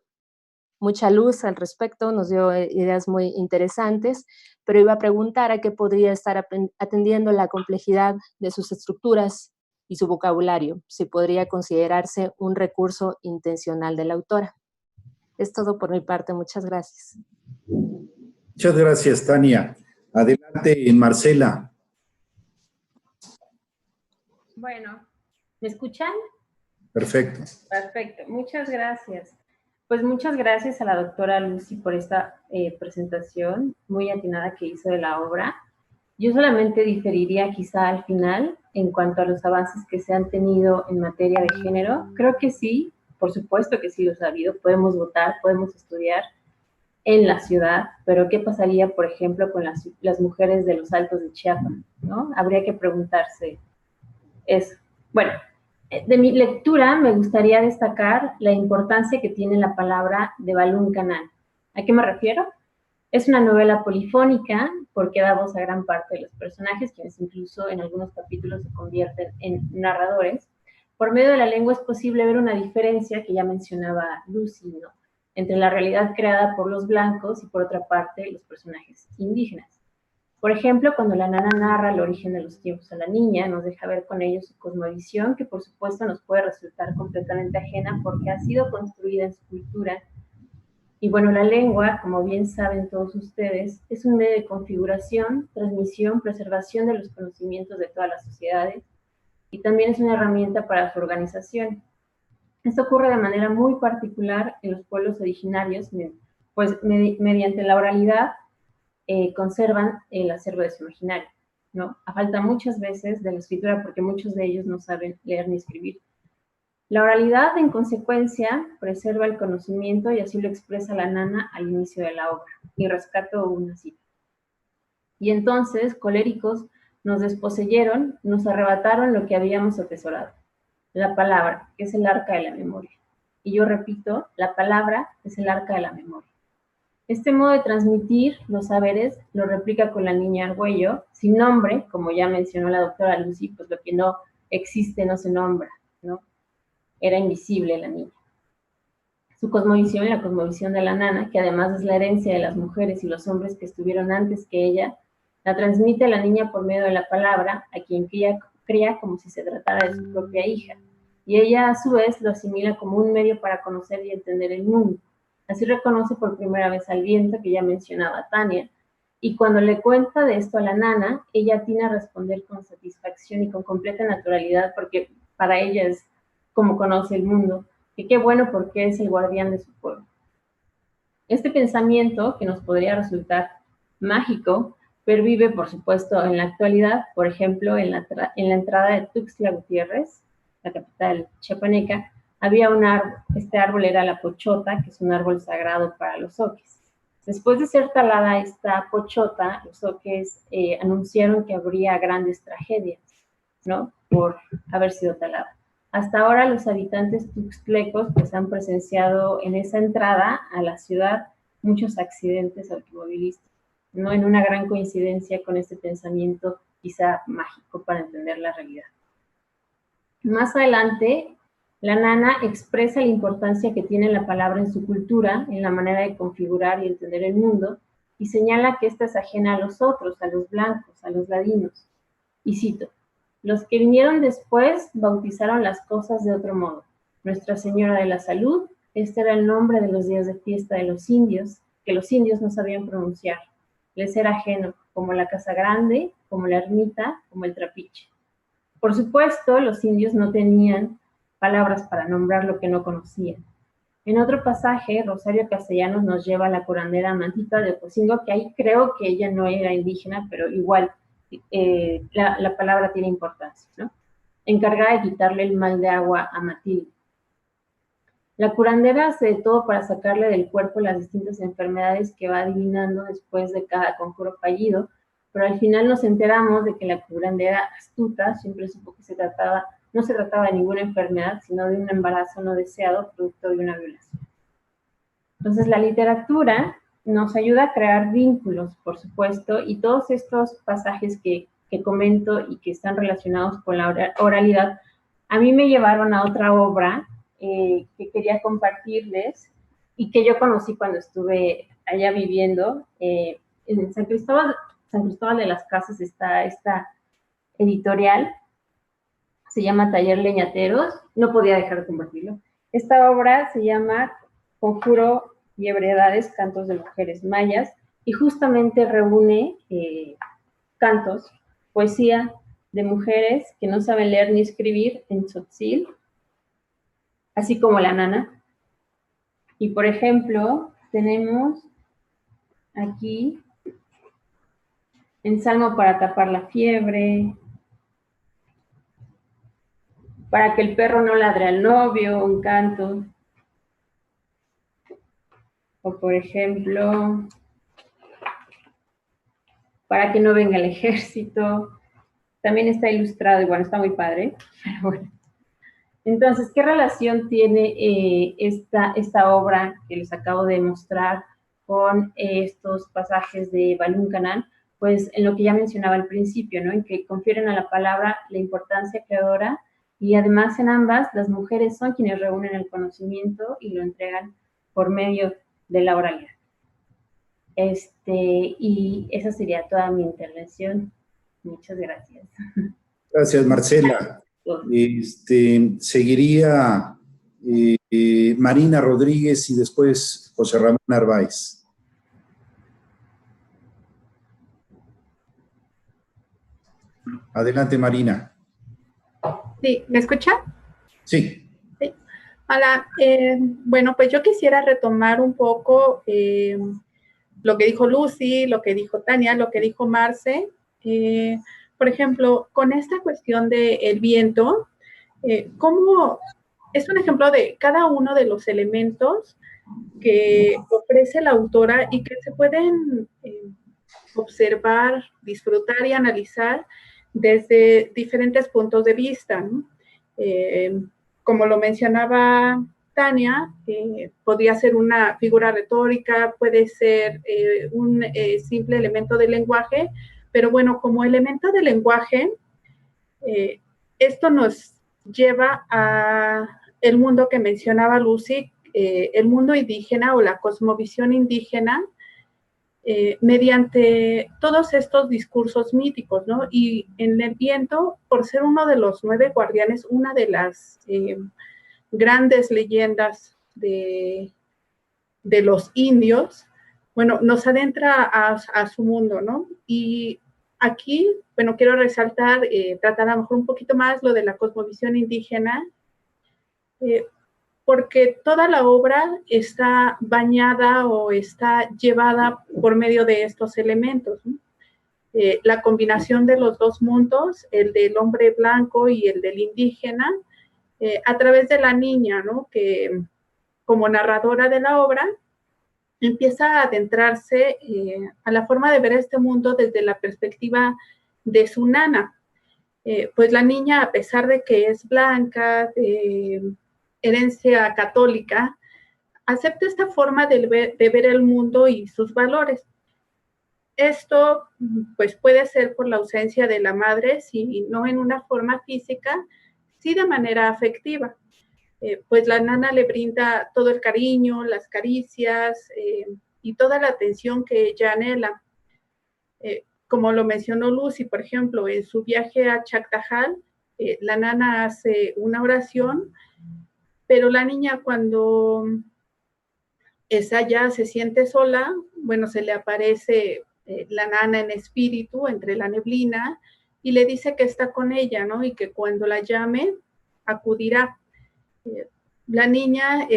mucha luz al respecto, nos dio ideas muy interesantes, pero iba a preguntar a qué podría estar atendiendo la complejidad de sus estructuras y su vocabulario, si podría considerarse un recurso intencional de la autora. Es todo por mi parte, muchas gracias. Muchas gracias, Tania. Adelante, Marcela. Bueno, ¿me escuchan? Perfecto. Perfecto, muchas gracias. Pues muchas gracias a la doctora Lucy por esta presentación muy atinada que hizo de la obra. Yo solamente diferiría quizá al final en cuanto a los avances que se han tenido en materia de género. Creo que sí, por supuesto que sí los ha habido. Podemos votar, podemos estudiar en la ciudad, pero ¿qué pasaría, por ejemplo, con las mujeres de los Altos de Chiapas, ¿no? Habría que preguntarse eso. Bueno, de mi lectura me gustaría destacar la importancia que tiene la palabra de Balún Canal. ¿A qué me refiero? Es una novela polifónica porque da voz a gran parte de los personajes, quienes incluso en algunos capítulos se convierten en narradores. Por medio de la lengua es posible ver una diferencia que ya mencionaba Lucy, ¿no? Entre la realidad creada por los blancos y por otra parte los personajes indígenas. Por ejemplo, cuando la nana narra el origen de los tiempos a la niña, nos deja ver con ellos su cosmovisión, que por supuesto nos puede resultar completamente ajena porque ha sido construida en su cultura. Y bueno, la lengua, como bien saben todos ustedes, es un medio de configuración, transmisión, preservación de los conocimientos de todas las sociedades y también es una herramienta para su organización. Esto ocurre de manera muy particular en los pueblos originarios, pues mediante la oralidad conservan el acervo de su imaginario, ¿no? A falta muchas veces de la escritura porque muchos de ellos no saben leer ni escribir. La oralidad, en consecuencia, preserva el conocimiento y así lo expresa la nana al inicio de la obra. Y rescato una cita. Y entonces, coléricos, nos desposeyeron, nos arrebataron lo que habíamos atesorado. La palabra, que es el arca de la memoria. Y yo repito, la palabra es el arca de la memoria. Este modo de transmitir los saberes lo replica con la niña Argüello, sin nombre, como ya mencionó la doctora Lucy, pues lo que no existe no se nombra, ¿no? Era invisible la niña. Su cosmovisión, la cosmovisión de la nana, que además es la herencia de las mujeres y los hombres que estuvieron antes que ella, la transmite a la niña por medio de la palabra, a quien cría como si se tratara de su propia hija. Y ella, a su vez, lo asimila como un medio para conocer y entender el mundo. Así reconoce por primera vez al viento que ya mencionaba Tania, y cuando le cuenta de esto a la nana, ella atina a responder con satisfacción y con completa naturalidad, porque para ella es como conoce el mundo, que qué bueno porque es el guardián de su pueblo. Este pensamiento, que nos podría resultar mágico, pervive, por supuesto, en la actualidad, por ejemplo, en la entrada de Tuxtla Gutiérrez, la capital chiapaneca, había un árbol. Este árbol era la pochota, que es un árbol sagrado para los oques. Después de ser talada esta pochota, los oques anunciaron que habría grandes tragedias, ¿no? Por haber sido talada. Hasta ahora los habitantes tuxtlecos pues han presenciado en esa entrada a la ciudad muchos accidentes automovilísticos, ¿no? En una gran coincidencia con este pensamiento quizá mágico para entender la realidad. Más adelante, La nana expresa la importancia que tiene la palabra en su cultura, en la manera de configurar y entender el mundo, y señala que ésta es ajena a los otros, a los blancos, a los ladinos. Y cito, los que vinieron después bautizaron las cosas de otro modo. Nuestra Señora de la Salud, este era el nombre de los días de fiesta de los indios, que los indios no sabían pronunciar. Les era ajeno, como la Casa Grande, como la Ermita, como el Trapiche. Por supuesto, los indios no tenían palabras para nombrar lo que no conocían. En otro pasaje, Rosario Castellanos nos lleva a la curandera Mantita de Ocosingo, que ahí creo que ella no era indígena, pero igual la palabra tiene importancia, ¿no? Encargada de quitarle el mal de agua a Matilde. La curandera hace de todo para sacarle del cuerpo las distintas enfermedades que va adivinando después de cada conjuro fallido, pero al final nos enteramos de que la curandera astuta siempre supo que no se trataba de ninguna enfermedad, sino de un embarazo no deseado producto de una violación. Entonces, la literatura nos ayuda a crear vínculos, por supuesto, y todos estos pasajes que comento y que están relacionados con la oralidad, a mí me llevaron a otra obra que quería compartirles y que yo conocí cuando estuve allá viviendo. En San Cristóbal de las Casas está esta editorial, se llama Taller Leñateros, no podía dejar de compartirlo. Esta obra se llama Conjuro y Heredades, Cantos de Mujeres Mayas, y justamente reúne cantos, poesía de mujeres que no saben leer ni escribir en tzotzil, así como la nana. Y por ejemplo, tenemos aquí en Salmo para tapar la fiebre, para que el perro no ladre al novio, un canto. O por ejemplo, para que no venga el ejército. También está ilustrado y bueno, está muy padre. Pero bueno. Entonces, ¿qué relación tiene esta obra que les acabo de mostrar con estos pasajes de Balún Canán? Pues en lo que ya mencionaba al principio, ¿no? En que confieren a la palabra la importancia creadora y además en ambas las mujeres son quienes reúnen el conocimiento y lo entregan por medio de la oralidad. Y esa sería toda mi intervención. Muchas gracias. Gracias, Marcela. Seguiría Marina Rodríguez y después José Ramón Narváez. Adelante, Marina. Sí, ¿me escucha? Sí. Sí. Hola, bueno, pues yo quisiera retomar un poco lo que dijo Lucy, lo que dijo Tania, lo que dijo Marce. Por ejemplo, con esta cuestión del viento, ¿cómo es un ejemplo de cada uno de los elementos que ofrece la autora y que se pueden observar, disfrutar y analizar desde diferentes puntos de vista, ¿no? Como lo mencionaba Tania, podría ser una figura retórica, puede ser un simple elemento del lenguaje, pero bueno, como elemento de lenguaje, esto nos lleva a el mundo que mencionaba Lucy, el mundo indígena o la cosmovisión indígena, mediante todos estos discursos míticos, ¿no? Y en el viento, por ser uno de los 9 guardianes, una de las grandes leyendas de los indios, bueno, nos adentra a su mundo, ¿no? Y aquí, bueno, quiero resaltar, tratar a lo mejor un poquito más lo de la cosmovisión indígena, porque toda la obra está bañada o está llevada por medio de estos elementos, ¿no? La combinación de los dos mundos, el del hombre blanco y el del indígena, a través de la niña, ¿no? Que como narradora de la obra empieza a adentrarse a la forma de ver este mundo desde la perspectiva de su nana. Pues la niña, a pesar de que es blanca, herencia católica, acepta esta forma de ver el mundo y sus valores. Esto pues puede ser por la ausencia de la madre, si no en una forma física, sí de manera afectiva. pues la nana le brinda todo el cariño, las caricias y toda la atención que ella anhela. Como lo mencionó Lucy, por ejemplo, en su viaje a Chactajal, la nana hace una oración, pero la niña cuando esa ya se siente sola, bueno, se le aparece la nana en espíritu entre la neblina y le dice que está con ella, ¿no? Y que cuando la llame, acudirá. La niña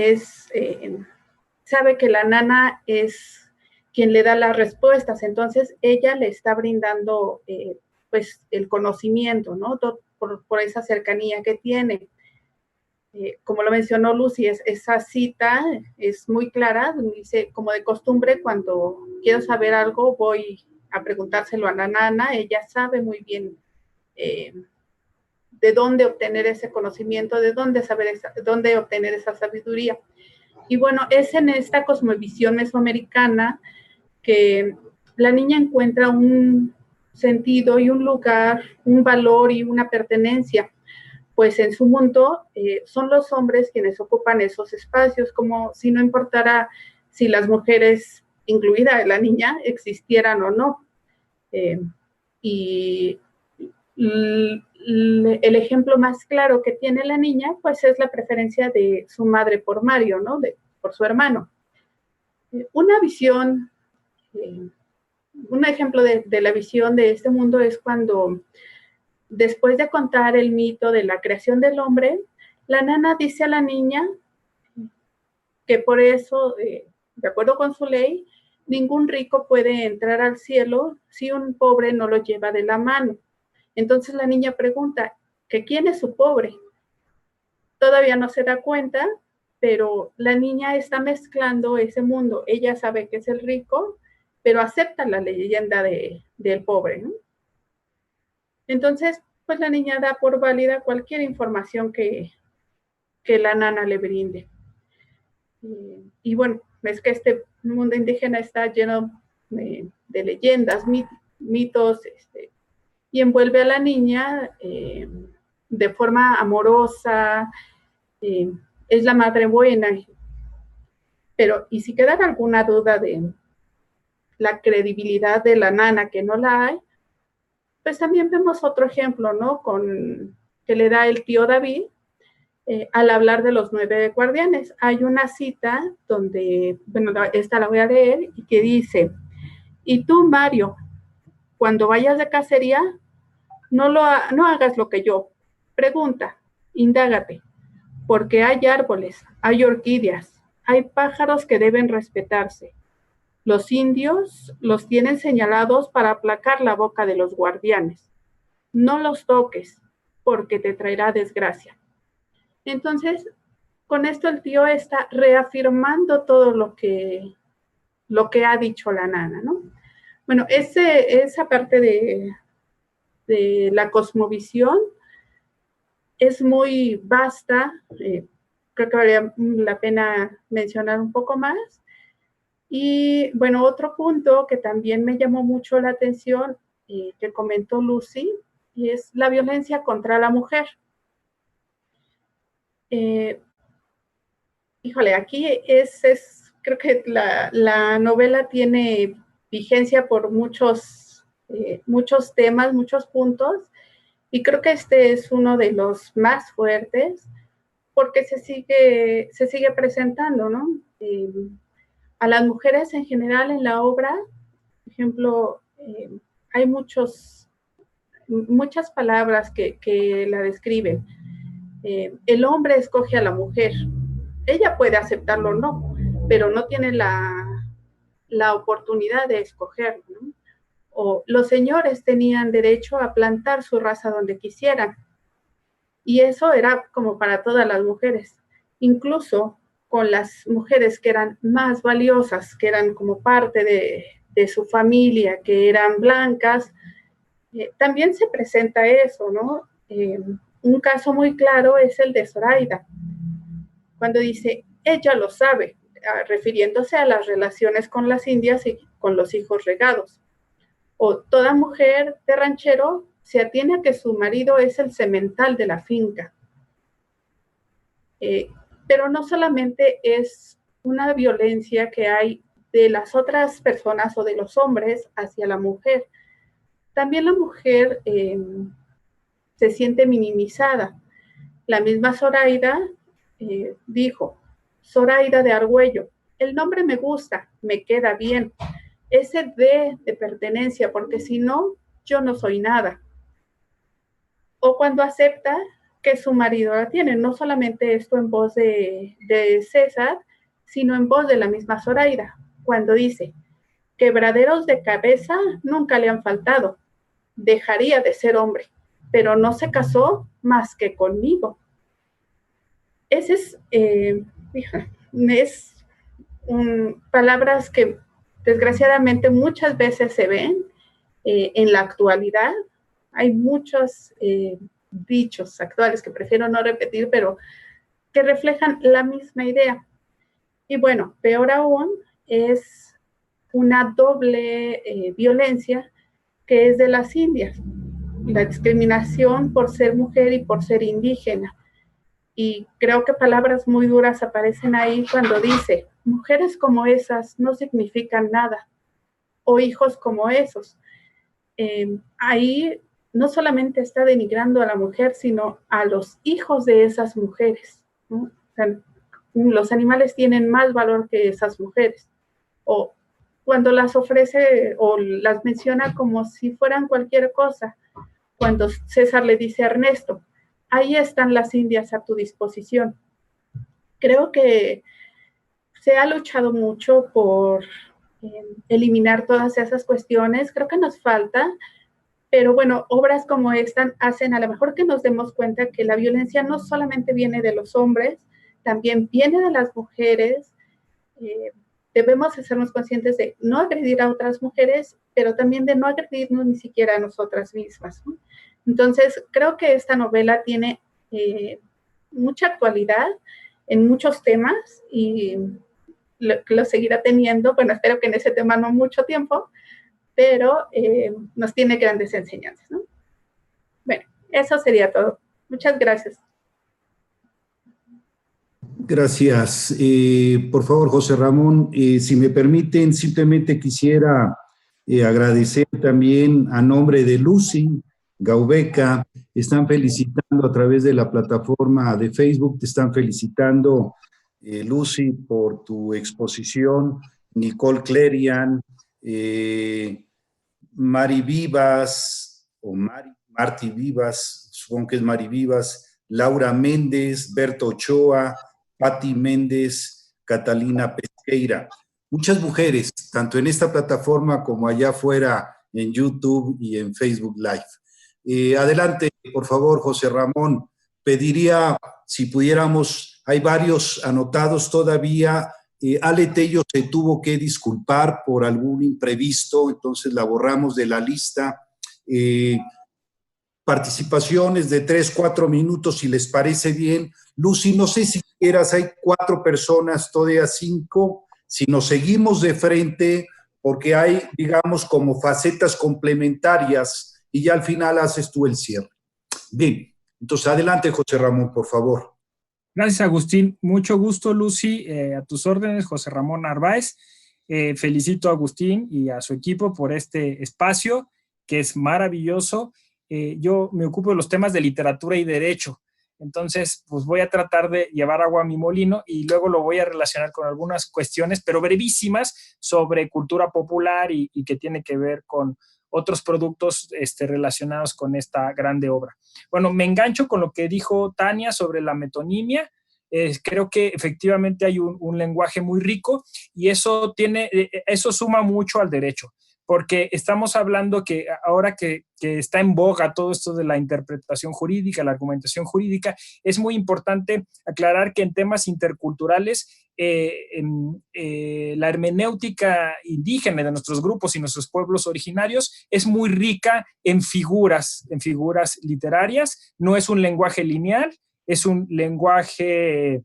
sabe que la nana es quien le da las respuestas, entonces ella le está brindando pues el conocimiento, ¿no? Por esa cercanía que tiene. Como lo mencionó Lucy, esa cita es muy clara, dice, como de costumbre, cuando quiero saber algo, voy a preguntárselo a la nana, ella sabe muy bien de dónde obtener ese conocimiento, de dónde obtener esa sabiduría. Y bueno, es en esta cosmovisión mesoamericana que la niña encuentra un sentido y un lugar, un valor y una pertenencia, pues en su mundo son los hombres quienes ocupan esos espacios, como si no importara si las mujeres, incluida la niña, existieran o no. Y el ejemplo más claro que tiene la niña, pues es la preferencia de su madre por Mario, ¿no? Por su hermano. Una visión, un ejemplo de la visión de este mundo es cuando, después de contar el mito de la creación del hombre, la nana dice a la niña que por eso, de acuerdo con su ley, ningún rico puede entrar al cielo si un pobre no lo lleva de la mano. Entonces la niña pregunta, ¿que quién es su pobre? Todavía no se da cuenta, pero la niña está mezclando ese mundo. Ella sabe que es el rico, pero acepta la leyenda del pobre, ¿no? Entonces, pues la niña da por válida cualquier información que la nana le brinde. Y bueno, es que este mundo indígena está lleno de leyendas, mitos, y envuelve a la niña de forma amorosa, es la madre buena. Pero, y si quedara alguna duda de la credibilidad de la nana, que no la hay, pues también vemos otro ejemplo, ¿no? Que le da el tío David al hablar de los 9 guardianes. Hay una cita donde, bueno, esta la voy a leer, y que dice, y tú, Mario, cuando vayas de cacería, no hagas lo que yo. Pregunta, indágate, porque hay árboles, hay orquídeas, hay pájaros que deben respetarse. Los indios los tienen señalados para aplacar la boca de los guardianes. No los toques, porque te traerá desgracia. Entonces, con esto el tío está reafirmando todo lo que ha dicho la nana, ¿no? Bueno, esa parte de la cosmovisión es muy vasta, creo que vale la pena mencionar un poco más. Y bueno, otro punto que también me llamó mucho la atención, que comentó Lucy, y es la violencia contra la mujer. Híjole, aquí creo que la novela tiene vigencia por muchos temas, muchos puntos, y creo que este es uno de los más fuertes, porque se sigue presentando, ¿no? A las mujeres en general en la obra, por ejemplo, hay muchas palabras que la describen. El hombre escoge a la mujer. Ella puede aceptarlo o no, pero no tiene la oportunidad de escoger, ¿no? O los señores tenían derecho a plantar su raza donde quisieran. Y eso era como para todas las mujeres. Incluso con las mujeres que eran más valiosas, que eran como parte de su familia, que eran blancas, también se presenta eso, ¿no? Un caso muy claro es el de Zoraida, cuando dice, ella lo sabe, refiriéndose a las relaciones con las indias y con los hijos regados. O toda mujer de ranchero se atiene a que su marido es el semental de la finca. Pero no solamente es una violencia que hay de las otras personas o de los hombres hacia la mujer. También la mujer se siente minimizada. La misma Zoraida dijo, Zoraida de Argüello, el nombre me gusta, me queda bien, ese de pertenencia, porque si no, yo no soy nada. O cuando acepta que su marido la tiene, no solamente esto en voz de César, sino en voz de la misma Zoraida, cuando dice, quebraderos de cabeza nunca le han faltado, dejaría de ser hombre, pero no se casó más que conmigo. Ese es palabras que desgraciadamente muchas veces se ven en la actualidad. Hay muchos dichos actuales que prefiero no repetir, pero que reflejan la misma idea. Y bueno, peor aún es una doble violencia que es de las indias, la discriminación por ser mujer y por ser indígena. Y creo que palabras muy duras aparecen ahí cuando dice, mujeres como esas no significan nada, o hijos como esos. Ahí no solamente está denigrando a la mujer, sino a los hijos de esas mujeres, ¿no? O sea, los animales tienen más valor que esas mujeres. O cuando las ofrece o las menciona como si fueran cualquier cosa. Cuando César le dice a Ernesto, ahí están las indias a tu disposición. Creo que se ha luchado mucho por eliminar todas esas cuestiones. Creo que nos falta, pero bueno, obras como esta hacen a lo mejor que nos demos cuenta que la violencia no solamente viene de los hombres, también viene de las mujeres. Debemos hacernos conscientes de no agredir a otras mujeres, pero también de no agredirnos ni siquiera a nosotras mismas, ¿no? Entonces, creo que esta novela tiene mucha actualidad en muchos temas y lo seguirá teniendo. Bueno, espero que en ese tema no mucho tiempo, pero nos tiene grandes enseñanzas, ¿no? Bueno, eso sería todo. Muchas gracias. Gracias. Por favor, José Ramón, si me permiten, simplemente quisiera agradecer también a nombre de Lucy Gaubeca. Están felicitando a través de la plataforma de Facebook, te están felicitando, Lucy, por tu exposición. Nicole Clerian, Mari Vivas, o Marti Vivas, supongo que es Mari Vivas, Laura Méndez, Berto Ochoa, Patti Méndez, Catalina Pesqueira. Muchas mujeres, tanto en esta plataforma como allá afuera en YouTube y en Facebook Live. Adelante, por favor, José Ramón. Pediría, si pudiéramos, hay varios anotados todavía. Ale Tello se tuvo que disculpar por algún imprevisto, entonces la borramos de la lista. Participaciones de 3, 4 minutos, si les parece bien. Lucy, no sé si quieras, hay 4 personas, todavía 5, si nos seguimos de frente, porque hay, digamos, como facetas complementarias y ya al final haces tú el cierre. Bien, entonces adelante, José Ramón, por favor. Gracias, Agustín. Mucho gusto, Lucy. A tus órdenes, José Ramón Narváez. Felicito a Agustín y a su equipo por este espacio, que es maravilloso. Yo me ocupo de los temas de literatura y derecho. Entonces, pues voy a tratar de llevar agua a mi molino y luego lo voy a relacionar con algunas cuestiones, pero brevísimas, sobre cultura popular y que tiene que ver con otros productos relacionados con esta grande obra. Bueno, me engancho con lo que dijo Tania sobre la metonimia. Creo que efectivamente hay un lenguaje muy rico y eso suma mucho al derecho, porque estamos hablando que ahora que está en boga todo esto de la interpretación jurídica, la argumentación jurídica, es muy importante aclarar que en temas interculturales la hermenéutica indígena de nuestros grupos y nuestros pueblos originarios es muy rica en figuras literarias. No es un lenguaje lineal, es un lenguaje,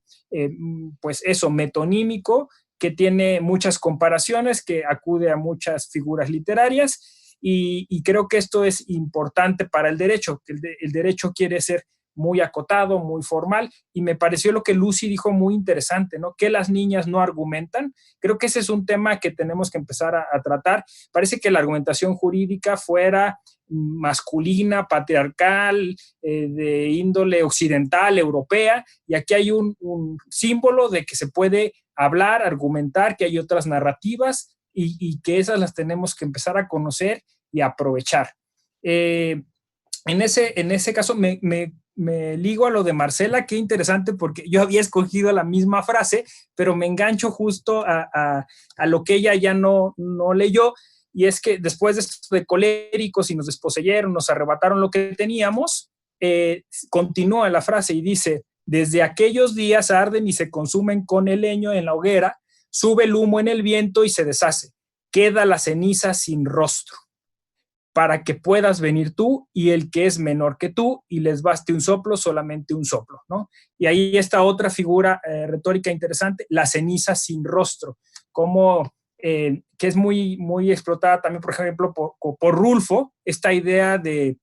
pues eso, metonímico, que tiene muchas comparaciones, que acude a muchas figuras literarias, y creo que esto es importante para el derecho, que el derecho quiere ser muy acotado, muy formal, y me pareció lo que Lucy dijo muy interesante, ¿no? Que las niñas no argumentan. Creo que ese es un tema que tenemos que empezar a tratar. Parece que la argumentación jurídica fuera masculina, patriarcal, de índole occidental, europea, y aquí hay un símbolo de que se puede hablar, argumentar, que hay otras narrativas y que esas las tenemos que empezar a conocer y aprovechar. En ese caso me ligo a lo de Marcela, qué interesante, porque yo había escogido la misma frase, pero me engancho justo a lo que ella ya no leyó, y es que después de esto de coléricos y nos desposeyeron, nos arrebataron lo que teníamos, continúa la frase y dice: desde aquellos días arden y se consumen con el leño en la hoguera, sube el humo en el viento y se deshace, queda la ceniza sin rostro, para que puedas venir tú y el que es menor que tú, y les baste un soplo, solamente un soplo, ¿no? Y ahí está otra figura retórica interesante, la ceniza sin rostro, como, que es muy, muy explotada también, por ejemplo, por Rulfo, esta idea del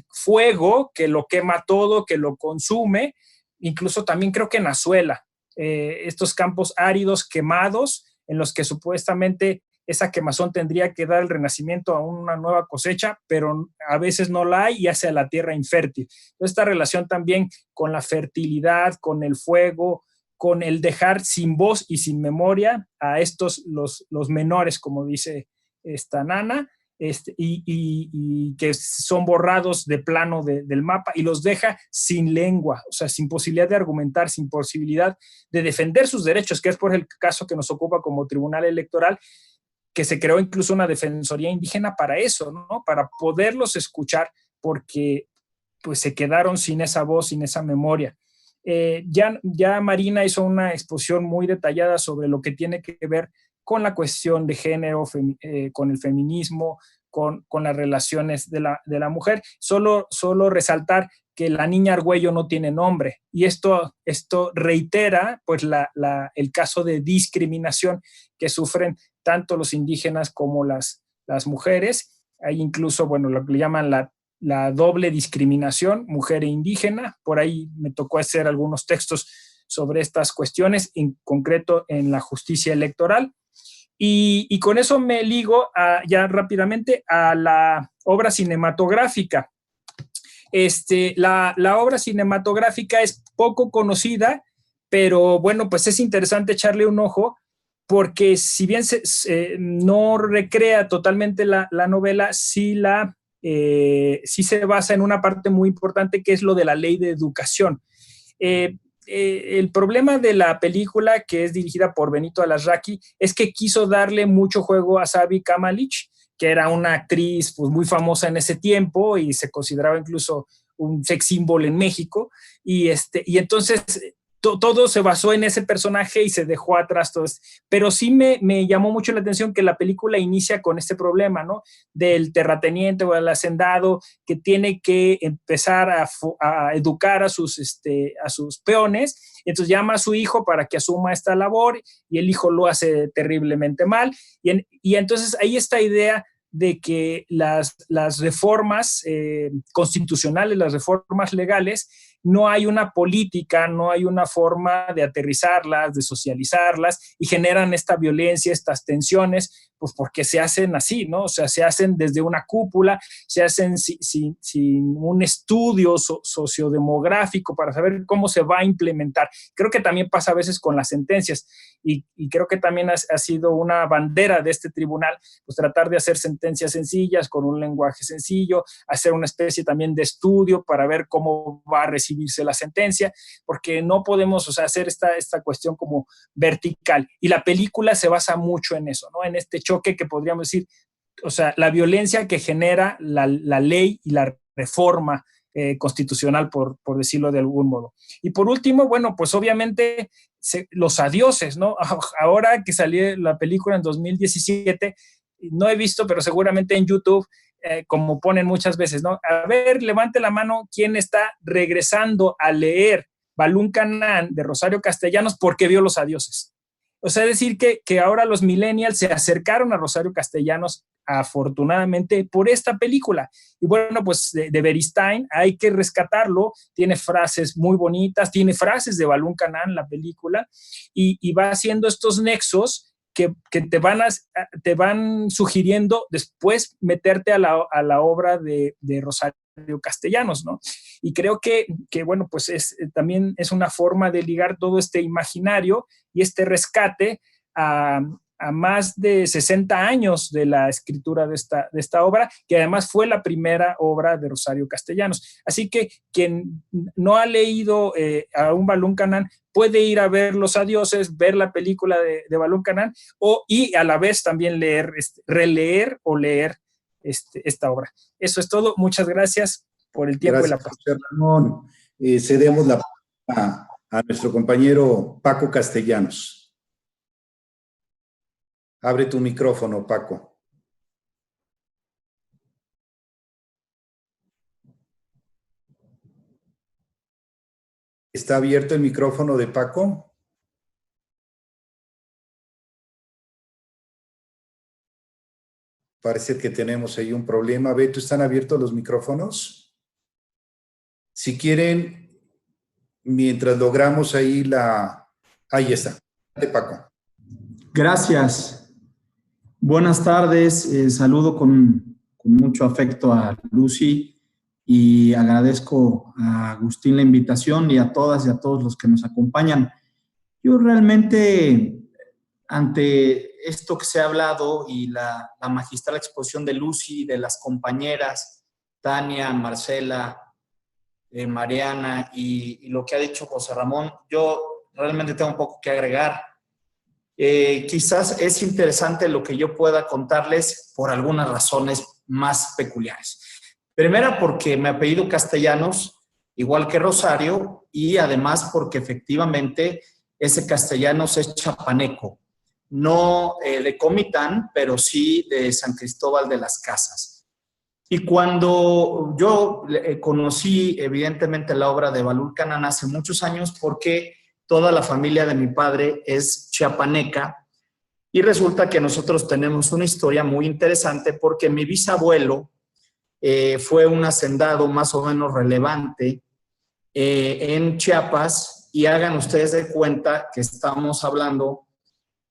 fuego que lo quema todo, que lo consume, incluso también creo que en Azuela, estos campos áridos quemados, en los que supuestamente esa quemazón tendría que dar el renacimiento a una nueva cosecha, pero a veces no la hay y hace a la tierra infértil. Esta relación también con la fertilidad, con el fuego, con el dejar sin voz y sin memoria a estos, los menores, como dice esta Nana, y que son borrados de plano del mapa, y los deja sin lengua, o sea, sin posibilidad de argumentar, sin posibilidad de defender sus derechos, que es por el caso que nos ocupa como Tribunal Electoral, que se creó incluso una defensoría indígena para eso, ¿no? Para poderlos escuchar, porque pues se quedaron sin esa voz, sin esa memoria. Ya Marina hizo una exposición muy detallada sobre lo que tiene que ver con la cuestión de género, con el feminismo, con las relaciones de la mujer. Solo resaltar que la niña Argüello no tiene nombre, y esto reitera pues el caso de discriminación que sufren tanto los indígenas como las mujeres. Hay incluso, bueno, lo que le llaman la doble discriminación, mujer e indígena. Por ahí me tocó hacer algunos textos sobre estas cuestiones, en concreto en la justicia electoral. Y con eso me ligo ya rápidamente a la obra cinematográfica. La obra cinematográfica es poco conocida, pero bueno, pues es interesante echarle un ojo, porque si bien no recrea totalmente la novela, sí se basa en una parte muy importante, que es lo de la ley de educación. El problema de la película, que es dirigida por Benito Alasraqui, es que quiso darle mucho juego a Sabi Kamalich, que era una actriz pues, muy famosa en ese tiempo y se consideraba incluso un sex symbol en México, y entonces todo se basó en ese personaje y se dejó atrás todo esto. Pero sí me llamó mucho la atención que la película inicia con este problema, ¿no? Del terrateniente o del hacendado que tiene que empezar a educar a sus peones. Entonces llama a su hijo para que asuma esta labor, y el hijo lo hace terriblemente mal. Y entonces ahí esta idea de que las reformas constitucionales, las reformas legales, no hay una política, no hay una forma de aterrizarlas, de socializarlas, y generan esta violencia, estas tensiones, pues porque se hacen así, ¿no? O sea, se hacen desde una cúpula, se hacen sin un estudio sociodemográfico para saber cómo se va a implementar. Creo que también pasa a veces con las sentencias, y creo que también ha sido una bandera de este tribunal, pues tratar de hacer sentencias sencillas, con un lenguaje sencillo, hacer una especie también de estudio para ver cómo va a recibirse la sentencia, porque no podemos, o sea, hacer esta cuestión como vertical. Y la película se basa mucho en eso, ¿no? En este choque que podríamos decir, o sea, la violencia que genera la ley y la reforma constitucional, por decirlo de algún modo. Y por último, bueno, pues obviamente los adioses, ¿no? Ahora que salió la película en 2017, no he visto, pero seguramente en YouTube, como ponen muchas veces, ¿no? A ver, levante la mano quién está regresando a leer Balún Canán de Rosario Castellanos porque vio los adioses. O sea, decir que ahora los millennials se acercaron a Rosario Castellanos afortunadamente, por esta película. Y bueno, pues de Beristain hay que rescatarlo, tiene frases muy bonitas, tiene frases de Balún Canán, la película, y va haciendo estos nexos que te van sugiriendo después meterte a la obra de Rosario Castellanos, ¿no? Y creo que bueno, pues también es una forma de ligar todo este imaginario y este rescate a más de 60 años de la escritura de esta obra, que además fue la primera obra de Rosario Castellanos. Así que quien no ha leído aún Balún Canán puede ir a ver Los Adioses, ver la película de Balún Canán y a la vez también releer o leer esta obra. Eso es todo. Muchas gracias por el tiempo. Gracias, José Ramón. Cedemos la palabra a nuestro compañero Paco Castellanos. Abre tu micrófono, Paco. ¿Está abierto el micrófono de Paco? Parece que tenemos ahí un problema. Beto, ¿están abiertos los micrófonos? Si quieren, mientras logramos ahí Ahí está. De Paco. Gracias. Buenas tardes. Saludo con mucho afecto a Lucy y agradezco a Agustín la invitación y a todas y a todos los que nos acompañan. Yo realmente, ante esto que se ha hablado y la magistral exposición de Lucy, de las compañeras Tania, Marcela, Mariana y lo que ha dicho José Ramón, yo realmente tengo un poco que agregar. Quizás es interesante lo que yo pueda contarles por algunas razones más peculiares. Primera, porque mi apellido Castellanos, igual que Rosario, y además porque efectivamente ese Castellanos es chapaneco, no de Comitán, pero sí de San Cristóbal de las Casas. Y cuando yo conocí evidentemente la obra de Balún Canán hace muchos años, porque toda la familia de mi padre es chiapaneca, y resulta que nosotros tenemos una historia muy interesante porque mi bisabuelo fue un hacendado más o menos relevante en Chiapas, y hagan ustedes de cuenta que estamos hablando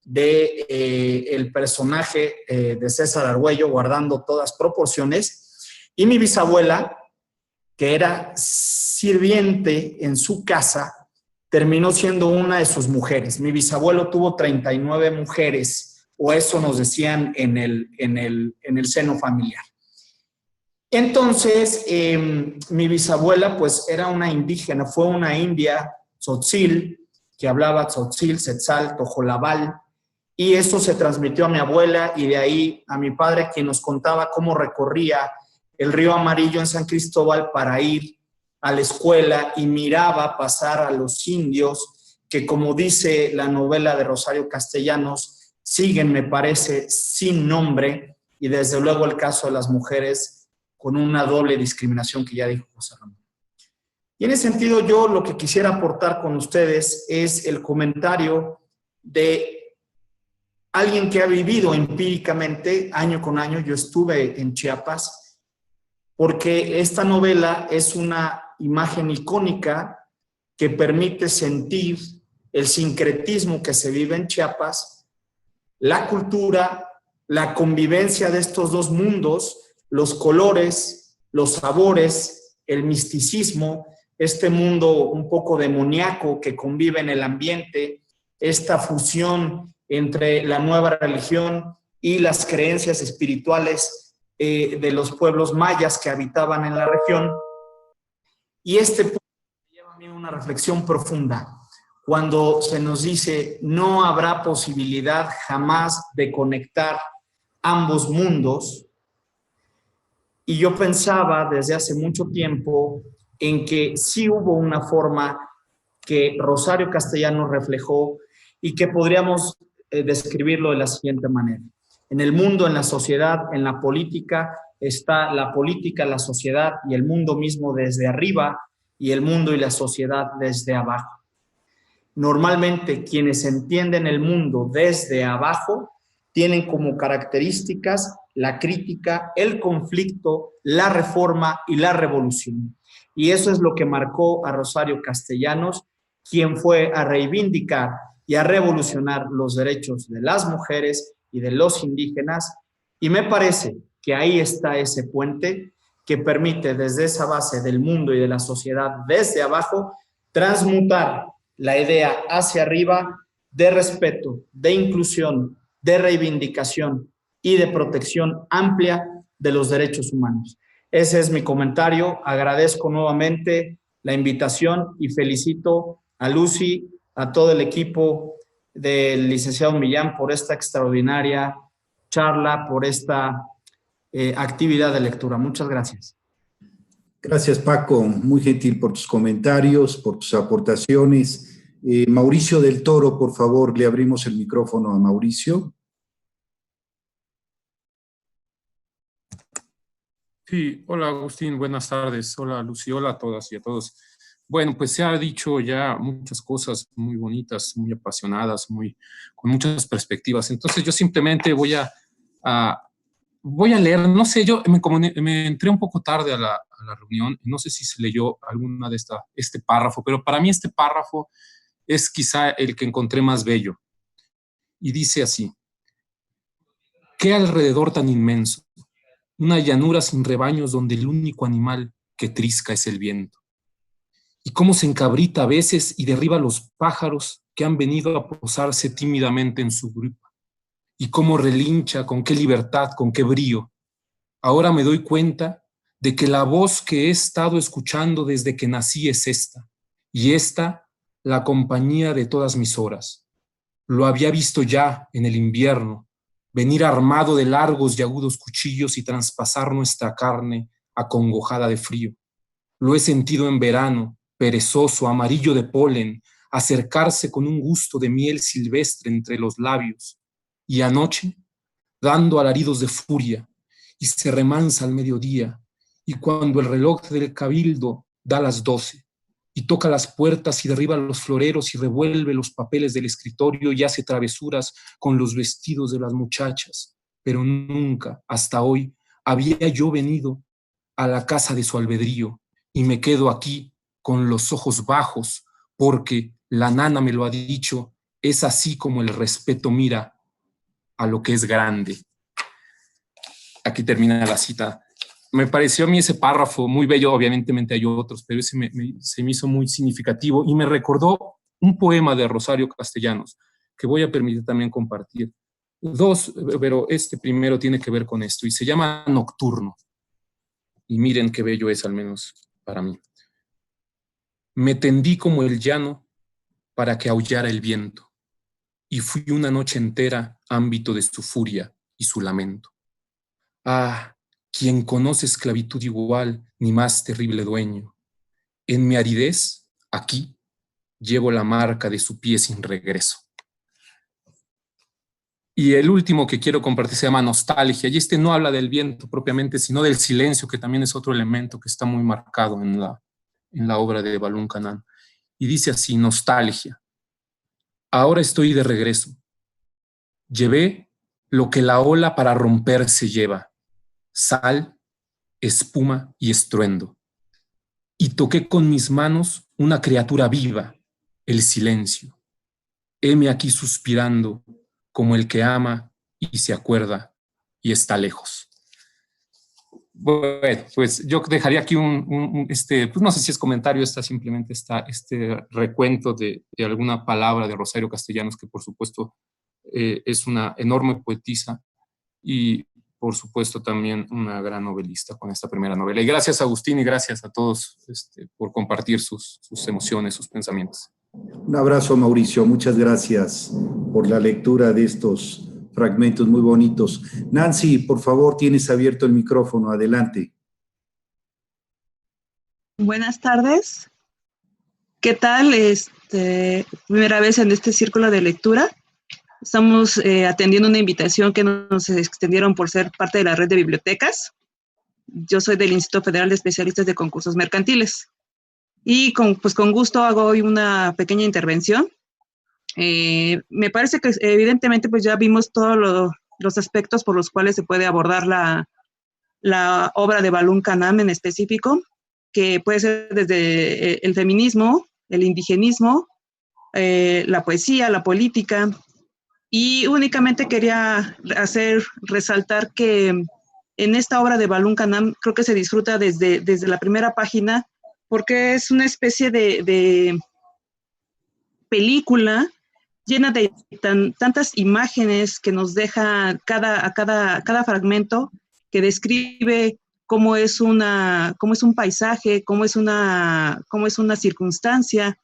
de el personaje de César Argüello, guardando todas proporciones, y mi bisabuela, que era sirviente en su casa, terminó siendo una de sus mujeres. Mi bisabuelo tuvo 39 mujeres, o eso nos decían en el seno familiar. Entonces, mi bisabuela pues era una indígena, fue una india tzotzil, que hablaba tzotzil, setzal, tojolabal, y eso se transmitió a mi abuela y de ahí a mi padre, quien nos contaba cómo recorría el río Amarillo en San Cristóbal para ir a la escuela y miraba pasar a los indios que, como dice la novela de Rosario Castellanos, siguen, me parece, sin nombre, y desde luego el caso de las mujeres con una doble discriminación que ya dijo José Ramón. Y en ese sentido yo lo que quisiera aportar con ustedes es el comentario de alguien que ha vivido empíricamente año con año. Yo estuve en Chiapas, porque esta novela es una imagen icónica que permite sentir el sincretismo que se vive en Chiapas, la cultura, la convivencia de estos dos mundos, los colores, los sabores, el misticismo, este mundo un poco demoníaco que convive en el ambiente, esta fusión entre la nueva religión y las creencias espirituales de los pueblos mayas que habitaban en la región. Y este punto me lleva a mí una reflexión profunda. Cuando se nos dice no habrá posibilidad jamás de conectar ambos mundos, y yo pensaba desde hace mucho tiempo en que sí hubo una forma que Rosario Castellanos reflejó y que podríamos describirlo de la siguiente manera. En el mundo, en la sociedad, en la política, está la política, la sociedad y el mundo mismo desde arriba, y el mundo y la sociedad desde abajo. Normalmente quienes entienden el mundo desde abajo tienen como características la crítica, el conflicto, la reforma y la revolución. Y eso es lo que marcó a Rosario Castellanos, quien fue a reivindicar y a revolucionar los derechos de las mujeres y de los indígenas. Y me parece que ahí está ese puente que permite desde esa base del mundo y de la sociedad desde abajo transmutar la idea hacia arriba de respeto, de inclusión, de reivindicación y de protección amplia de los derechos humanos. Ese es mi comentario. Agradezco nuevamente la invitación y felicito a Lucy, a todo el equipo del licenciado Millán por esta extraordinaria charla, por esta actividad de lectura. Muchas gracias. Gracias, Paco. Muy gentil por tus comentarios, por tus aportaciones. Mauricio del Toro, por favor, le abrimos el micrófono a Mauricio. Sí, hola Agustín, buenas tardes. Hola Lucy, hola a todas y a todos. Bueno, pues se ha dicho ya muchas cosas muy bonitas, muy apasionadas, con muchas perspectivas. Entonces yo simplemente voy a leer, no sé, yo me entré un poco tarde a la reunión, no sé si se leyó alguna de este párrafo, pero para mí este párrafo es quizá el que encontré más bello. Y dice así: ¿qué alrededor tan inmenso? Una llanura sin rebaños donde el único animal que trisca es el viento. Y cómo se encabrita a veces y derriba a los pájaros que han venido a posarse tímidamente en su grupa. Y cómo relincha, con qué libertad, con qué brío. Ahora me doy cuenta de que la voz que he estado escuchando desde que nací es esta, y esta la compañía de todas mis horas. Lo había visto ya en el invierno, venir armado de largos y agudos cuchillos y traspasar nuestra carne acongojada de frío. Lo he sentido en verano, perezoso, amarillo de polen, acercarse con un gusto de miel silvestre entre los labios, y anoche, dando alaridos de furia, y se remansa al mediodía, y cuando el reloj del cabildo da las 12, y toca las puertas y derriba los floreros y revuelve los papeles del escritorio y hace travesuras con los vestidos de las muchachas. Pero nunca, hasta hoy, había yo venido a la casa de su albedrío y me quedo aquí con los ojos bajos porque la nana me lo ha dicho, es así como el respeto mira a lo que es grande. Aquí termina la cita. Me pareció a mí ese párrafo muy bello, obviamente hay otros, pero ese se me hizo muy significativo y me recordó un poema de Rosario Castellanos que voy a permitir también compartir. Dos, pero este primero tiene que ver con esto y se llama Nocturno. Y miren qué bello es, al menos para mí. Me tendí como el llano para que aullara el viento y fui una noche entera ámbito de su furia y su lamento. Ah, quien conoce esclavitud igual, ni más terrible dueño. En mi aridez, aquí, llevo la marca de su pie sin regreso. Y el último que quiero compartir se llama Nostalgia, y este no habla del viento propiamente, sino del silencio, que también es otro elemento que está muy marcado en la obra de Balún Canán. Y dice así: Nostalgia. Ahora estoy de regreso. Llevé lo que la ola para romperse lleva. Sal, espuma y estruendo. Y toqué con mis manos una criatura viva, el silencio. Heme aquí suspirando como el que ama y se acuerda y está lejos. Bueno, pues yo dejaría aquí pues no sé si es comentario, simplemente está este recuento de alguna palabra de Rosario Castellanos, que por supuesto es una enorme poetisa y por supuesto también una gran novelista con esta primera novela. Y gracias, Agustín, y gracias a todos por compartir sus emociones, sus pensamientos. Un abrazo, Mauricio. Muchas gracias por la lectura de estos fragmentos muy bonitos. Nancy, por favor, tienes abierto el micrófono. Adelante. Buenas tardes. ¿Qué tal? Primera vez en este círculo de lectura. Estamos atendiendo una invitación que nos extendieron por ser parte de la red de bibliotecas. Yo soy del Instituto Federal de Especialistas de Concursos Mercantiles. Y con gusto hago hoy una pequeña intervención. Me parece que evidentemente pues ya vimos todo los aspectos por los cuales se puede abordar la obra de Balún Canam en específico, que puede ser desde el feminismo, el indigenismo, la poesía, la política, y únicamente quería resaltar que en esta obra de Balún Canam creo que se disfruta desde la primera página, porque es una especie de película llena de tantas imágenes que nos deja cada fragmento, que describe cómo es un paisaje, cómo es una circunstancia.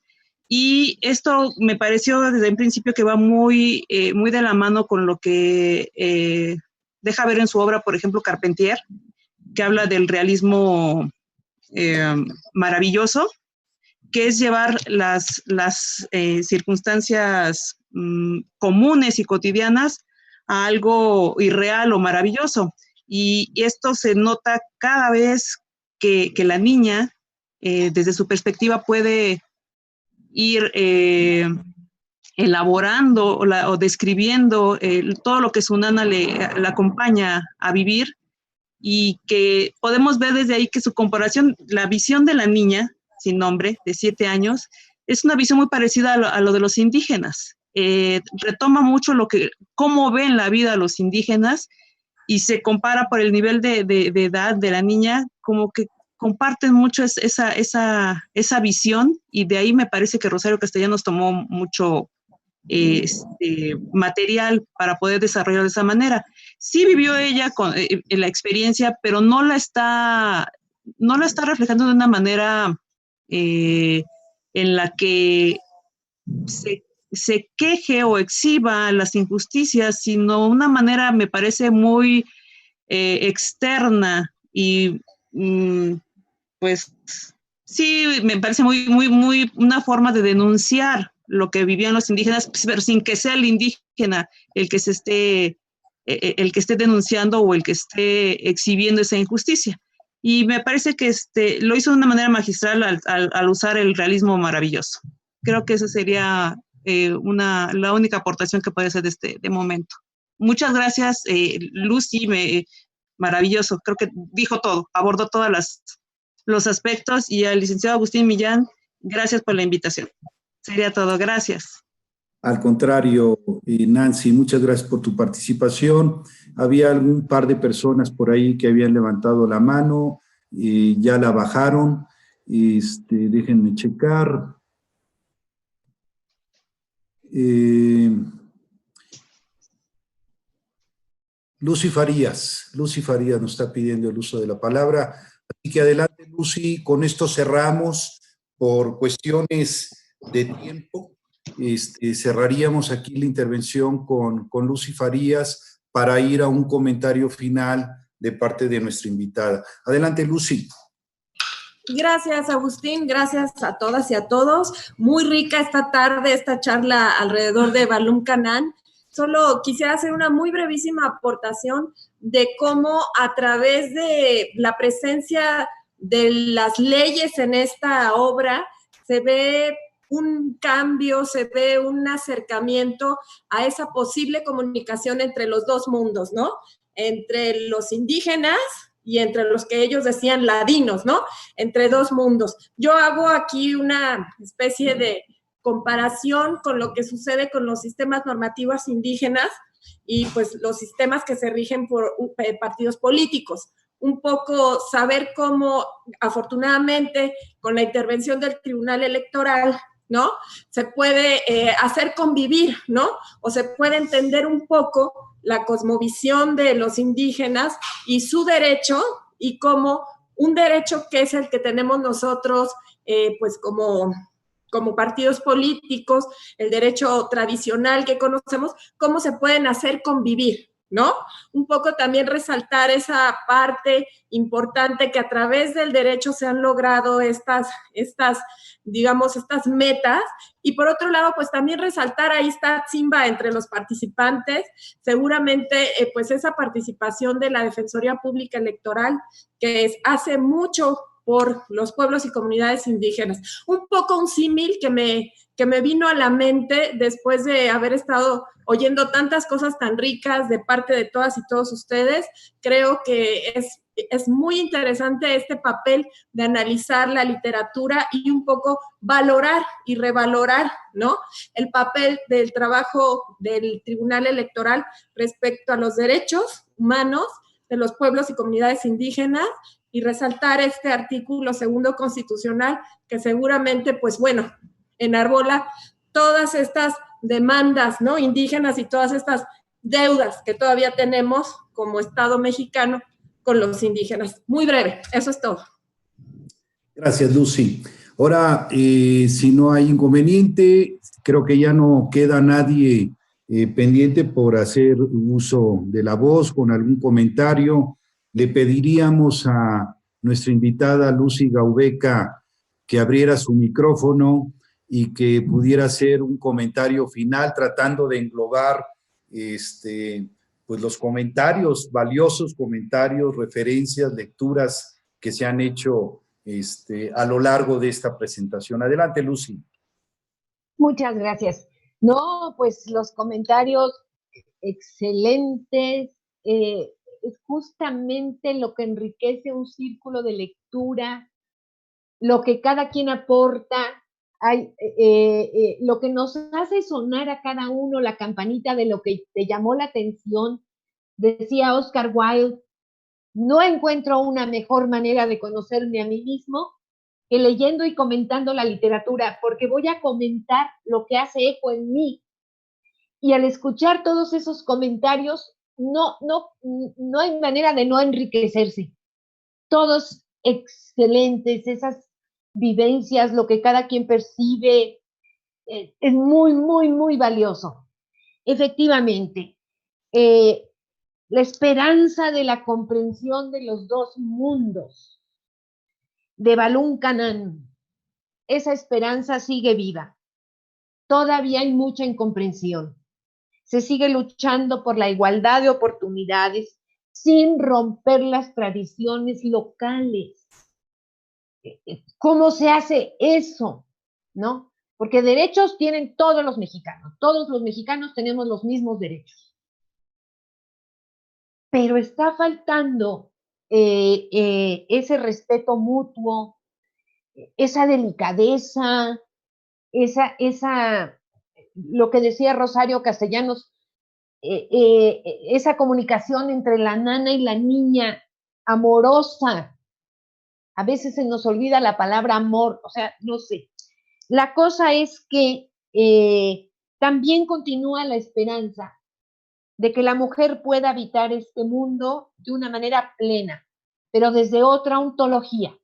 Y esto me pareció desde el principio que va muy de la mano con lo que deja ver en su obra, por ejemplo, Carpentier, que habla del realismo maravilloso, que es llevar las circunstancias comunes y cotidianas a algo irreal o maravilloso. Y esto se nota cada vez que la niña, desde su perspectiva, puede ir elaborando o describiendo todo lo que su nana la acompaña a vivir, y que podemos ver desde ahí que su comparación, la visión de la niña sin nombre, de 7 años, es una visión muy parecida a lo de los indígenas. Retoma mucho cómo ven la vida los indígenas, y se compara por el nivel de edad de la niña, como que comparten mucho esa visión, y de ahí me parece que Rosario Castellanos tomó mucho material para poder desarrollar de esa manera. Sí vivió ella en la experiencia, pero no la está reflejando de una manera en la que se queje o exhiba las injusticias, sino una manera, me parece, muy externa, y pues sí, me parece muy una forma de denunciar lo que vivían los indígenas, pero sin que sea el indígena el que esté denunciando o el que esté exhibiendo esa injusticia. Y me parece que lo hizo de una manera magistral al usar el realismo maravilloso. Creo que esa sería la única aportación que puede hacer de momento. Muchas gracias, Lucy, maravilloso. Creo que dijo todo, abordó todos los aspectos, y al licenciado Agustín Millán, gracias por la invitación. Sería todo, gracias. Al contrario, Nancy, muchas gracias por tu participación. Había un par de personas por ahí que habían levantado la mano, ya la bajaron. Déjenme checar. Lucy Farías nos está pidiendo el uso de la palabra. Así que adelante, Lucy. Con esto cerramos por cuestiones de tiempo. Cerraríamos aquí la intervención con Lucy Farías para ir a un comentario final de parte de nuestra invitada. Adelante, Lucy. Gracias, Agustín. Gracias a todas y a todos. Muy rica esta tarde, esta charla alrededor de Balún Canam. Solo quisiera hacer una muy brevísima aportación de cómo a través de la presencia de las leyes en esta obra se ve un cambio, se ve un acercamiento a esa posible comunicación entre los dos mundos, ¿no? Entre los indígenas y entre los que ellos decían ladinos, ¿no? Entre dos mundos. Yo hago aquí una especie de comparación con lo que sucede con los sistemas normativos indígenas y pues los sistemas que se rigen por partidos políticos. Un poco saber cómo, afortunadamente, con la intervención del Tribunal Electoral, ¿no? Se puede hacer convivir, ¿no? O se puede entender un poco la cosmovisión de los indígenas y su derecho, y como un derecho que es el que tenemos nosotros, pues como partidos políticos, el derecho tradicional que conocemos, cómo se pueden hacer convivir, ¿no? Un poco también resaltar esa parte importante que a través del derecho se han logrado estas metas, y por otro lado, pues también resaltar, ahí está Simba entre los participantes, seguramente pues esa participación de la Defensoría Pública Electoral, que hace mucho por los pueblos y comunidades indígenas. Un poco un símil que me vino a la mente después de haber estado oyendo tantas cosas tan ricas de parte de todas y todos ustedes. Creo que es muy interesante este papel de analizar la literatura y un poco valorar y revalorar, ¿no?, el papel del trabajo del Tribunal Electoral respecto a los derechos humanos de los pueblos y comunidades indígenas, y resaltar este artículo 2º constitucional que seguramente, pues bueno, enarbola todas estas demandas, ¿no?, indígenas, y todas estas deudas que todavía tenemos como Estado mexicano con los indígenas. Muy breve, eso es todo. Gracias, Lucy. Ahora, si no hay inconveniente, creo que ya no queda nadie pendiente por hacer uso de la voz con algún comentario. Le pediríamos a nuestra invitada Lucy Gaubeca que abriera su micrófono y que pudiera hacer un comentario final tratando de englobar pues los comentarios, valiosos comentarios, referencias, lecturas que se han hecho a lo largo de esta presentación. Adelante, Lucy. Muchas gracias. No, pues los comentarios excelentes, es justamente lo que enriquece un círculo de lectura, lo que cada quien aporta, lo que nos hace sonar a cada uno la campanita de lo que te llamó la atención. Decía Oscar Wilde, no encuentro una mejor manera de conocerme a mí mismo que leyendo y comentando la literatura, porque voy a comentar lo que hace eco en mí. Y al escuchar todos esos comentarios, no hay manera de no enriquecerse. Todos excelentes, esas vivencias, lo que cada quien percibe, es muy, muy, muy valioso. Efectivamente, la esperanza de la comprensión de los dos mundos de Balún Canán, esa esperanza sigue viva. Todavía hay mucha incomprensión. Se sigue luchando por la igualdad de oportunidades sin romper las tradiciones locales. ¿Cómo se hace eso? ¿No? Porque derechos tienen todos los mexicanos tenemos los mismos derechos. Pero está faltando ese respeto mutuo, esa delicadeza, lo que decía Rosario Castellanos, esa comunicación entre la nana y la niña, amorosa. A veces se nos olvida la palabra amor, o sea, no sé. La cosa es que también continúa la esperanza de que la mujer pueda habitar este mundo de una manera plena, pero desde otra ontología,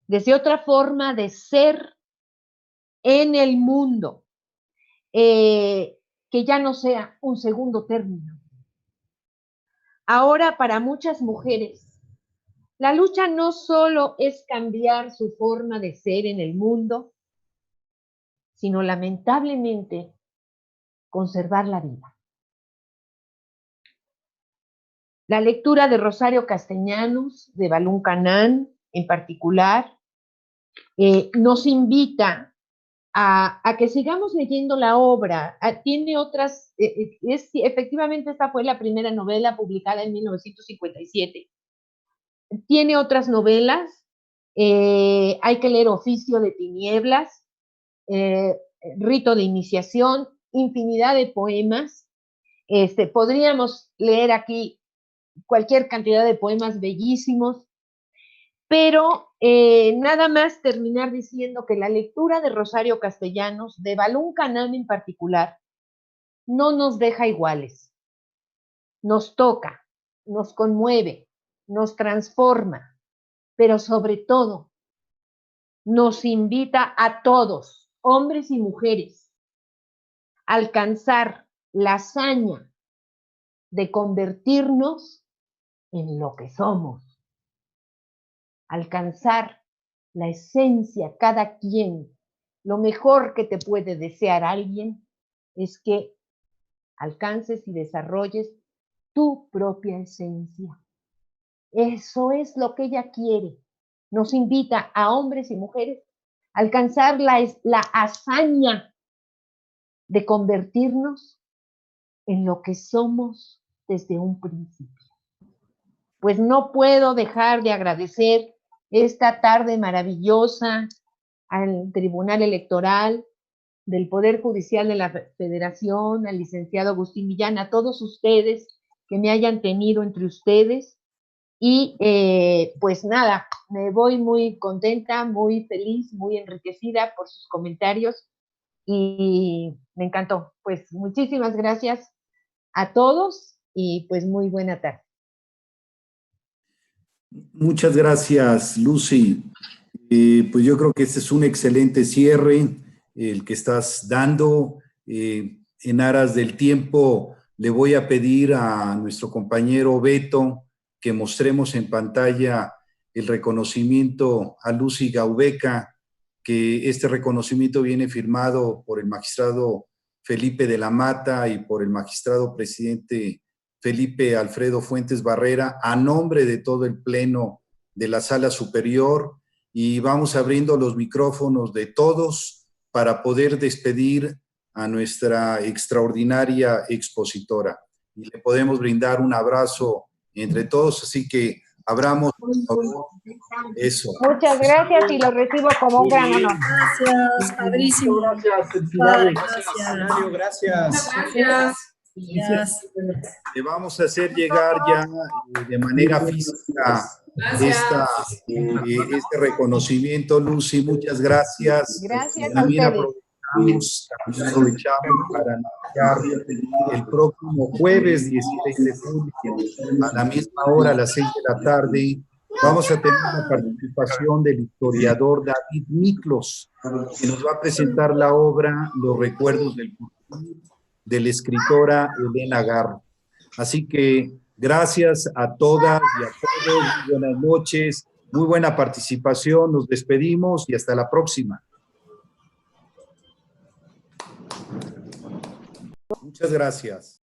desde otra forma de ser en el mundo, que ya no sea un segundo término. Ahora, para muchas mujeres, la lucha no solo es cambiar su forma de ser en el mundo, sino lamentablemente conservar la vida. La lectura de Rosario Castellanos, de Balún Canán en particular, nos invita a que sigamos leyendo la obra. Tiene otras, efectivamente esta fue la primera novela publicada en 1957. Tiene otras novelas, hay que leer Oficio de Tinieblas, Rito de Iniciación, infinidad de poemas. Podríamos leer aquí cualquier cantidad de poemas bellísimos, pero nada más terminar diciendo que la lectura de Rosario Castellanos, de Balún Canán en particular, no nos deja iguales, nos toca, nos conmueve, nos transforma, pero sobre todo nos invita a todos, hombres y mujeres, a alcanzar la hazaña de convertirnos en lo que somos, alcanzar la esencia, cada quien. Lo mejor que te puede desear alguien es que alcances y desarrolles tu propia esencia. Eso es lo que ella quiere, nos invita a hombres y mujeres a alcanzar la hazaña de convertirnos en lo que somos desde un principio. Pues no puedo dejar de agradecer esta tarde maravillosa al Tribunal Electoral, del Poder Judicial de la Federación, al licenciado Agustín Millán, a todos ustedes que me hayan tenido entre ustedes. Y pues nada, me voy muy contenta, muy feliz, muy enriquecida por sus comentarios y me encantó. Pues muchísimas gracias a todos y pues muy buena tarde. Muchas gracias, Lucy. Pues yo creo que este es un excelente cierre, el que estás dando. En aras del tiempo, le voy a pedir a nuestro compañero Beto que mostremos en pantalla el reconocimiento a Lucy Gaubeca, que este reconocimiento viene firmado por el magistrado Felipe de la Mata y por el magistrado presidente Felipe Alfredo Fuentes Barrera, a nombre de todo el Pleno de la Sala Superior, y vamos abriendo los micrófonos de todos para poder despedir a nuestra extraordinaria expositora. Y le podemos brindar un abrazo entre todos, así que abramos eso. Muchas gracias y lo recibo como un gran honor. Gracias, padrísimo. Gracias. Le vamos a hacer llegar ya de manera física este reconocimiento, Lucy. Muchas gracias. Gracias a También ustedes. aprovechamos para anunciar el próximo jueves 16 de julio a la misma hora, a las 6 de la tarde, vamos a tener la participación del historiador David Miklos, que nos va a presentar la obra Los recuerdos del porvenir, de la escritora Elena Garro. Así que gracias a todas y a todos, buenas noches, muy buena participación, nos despedimos y hasta la próxima. Muchas gracias.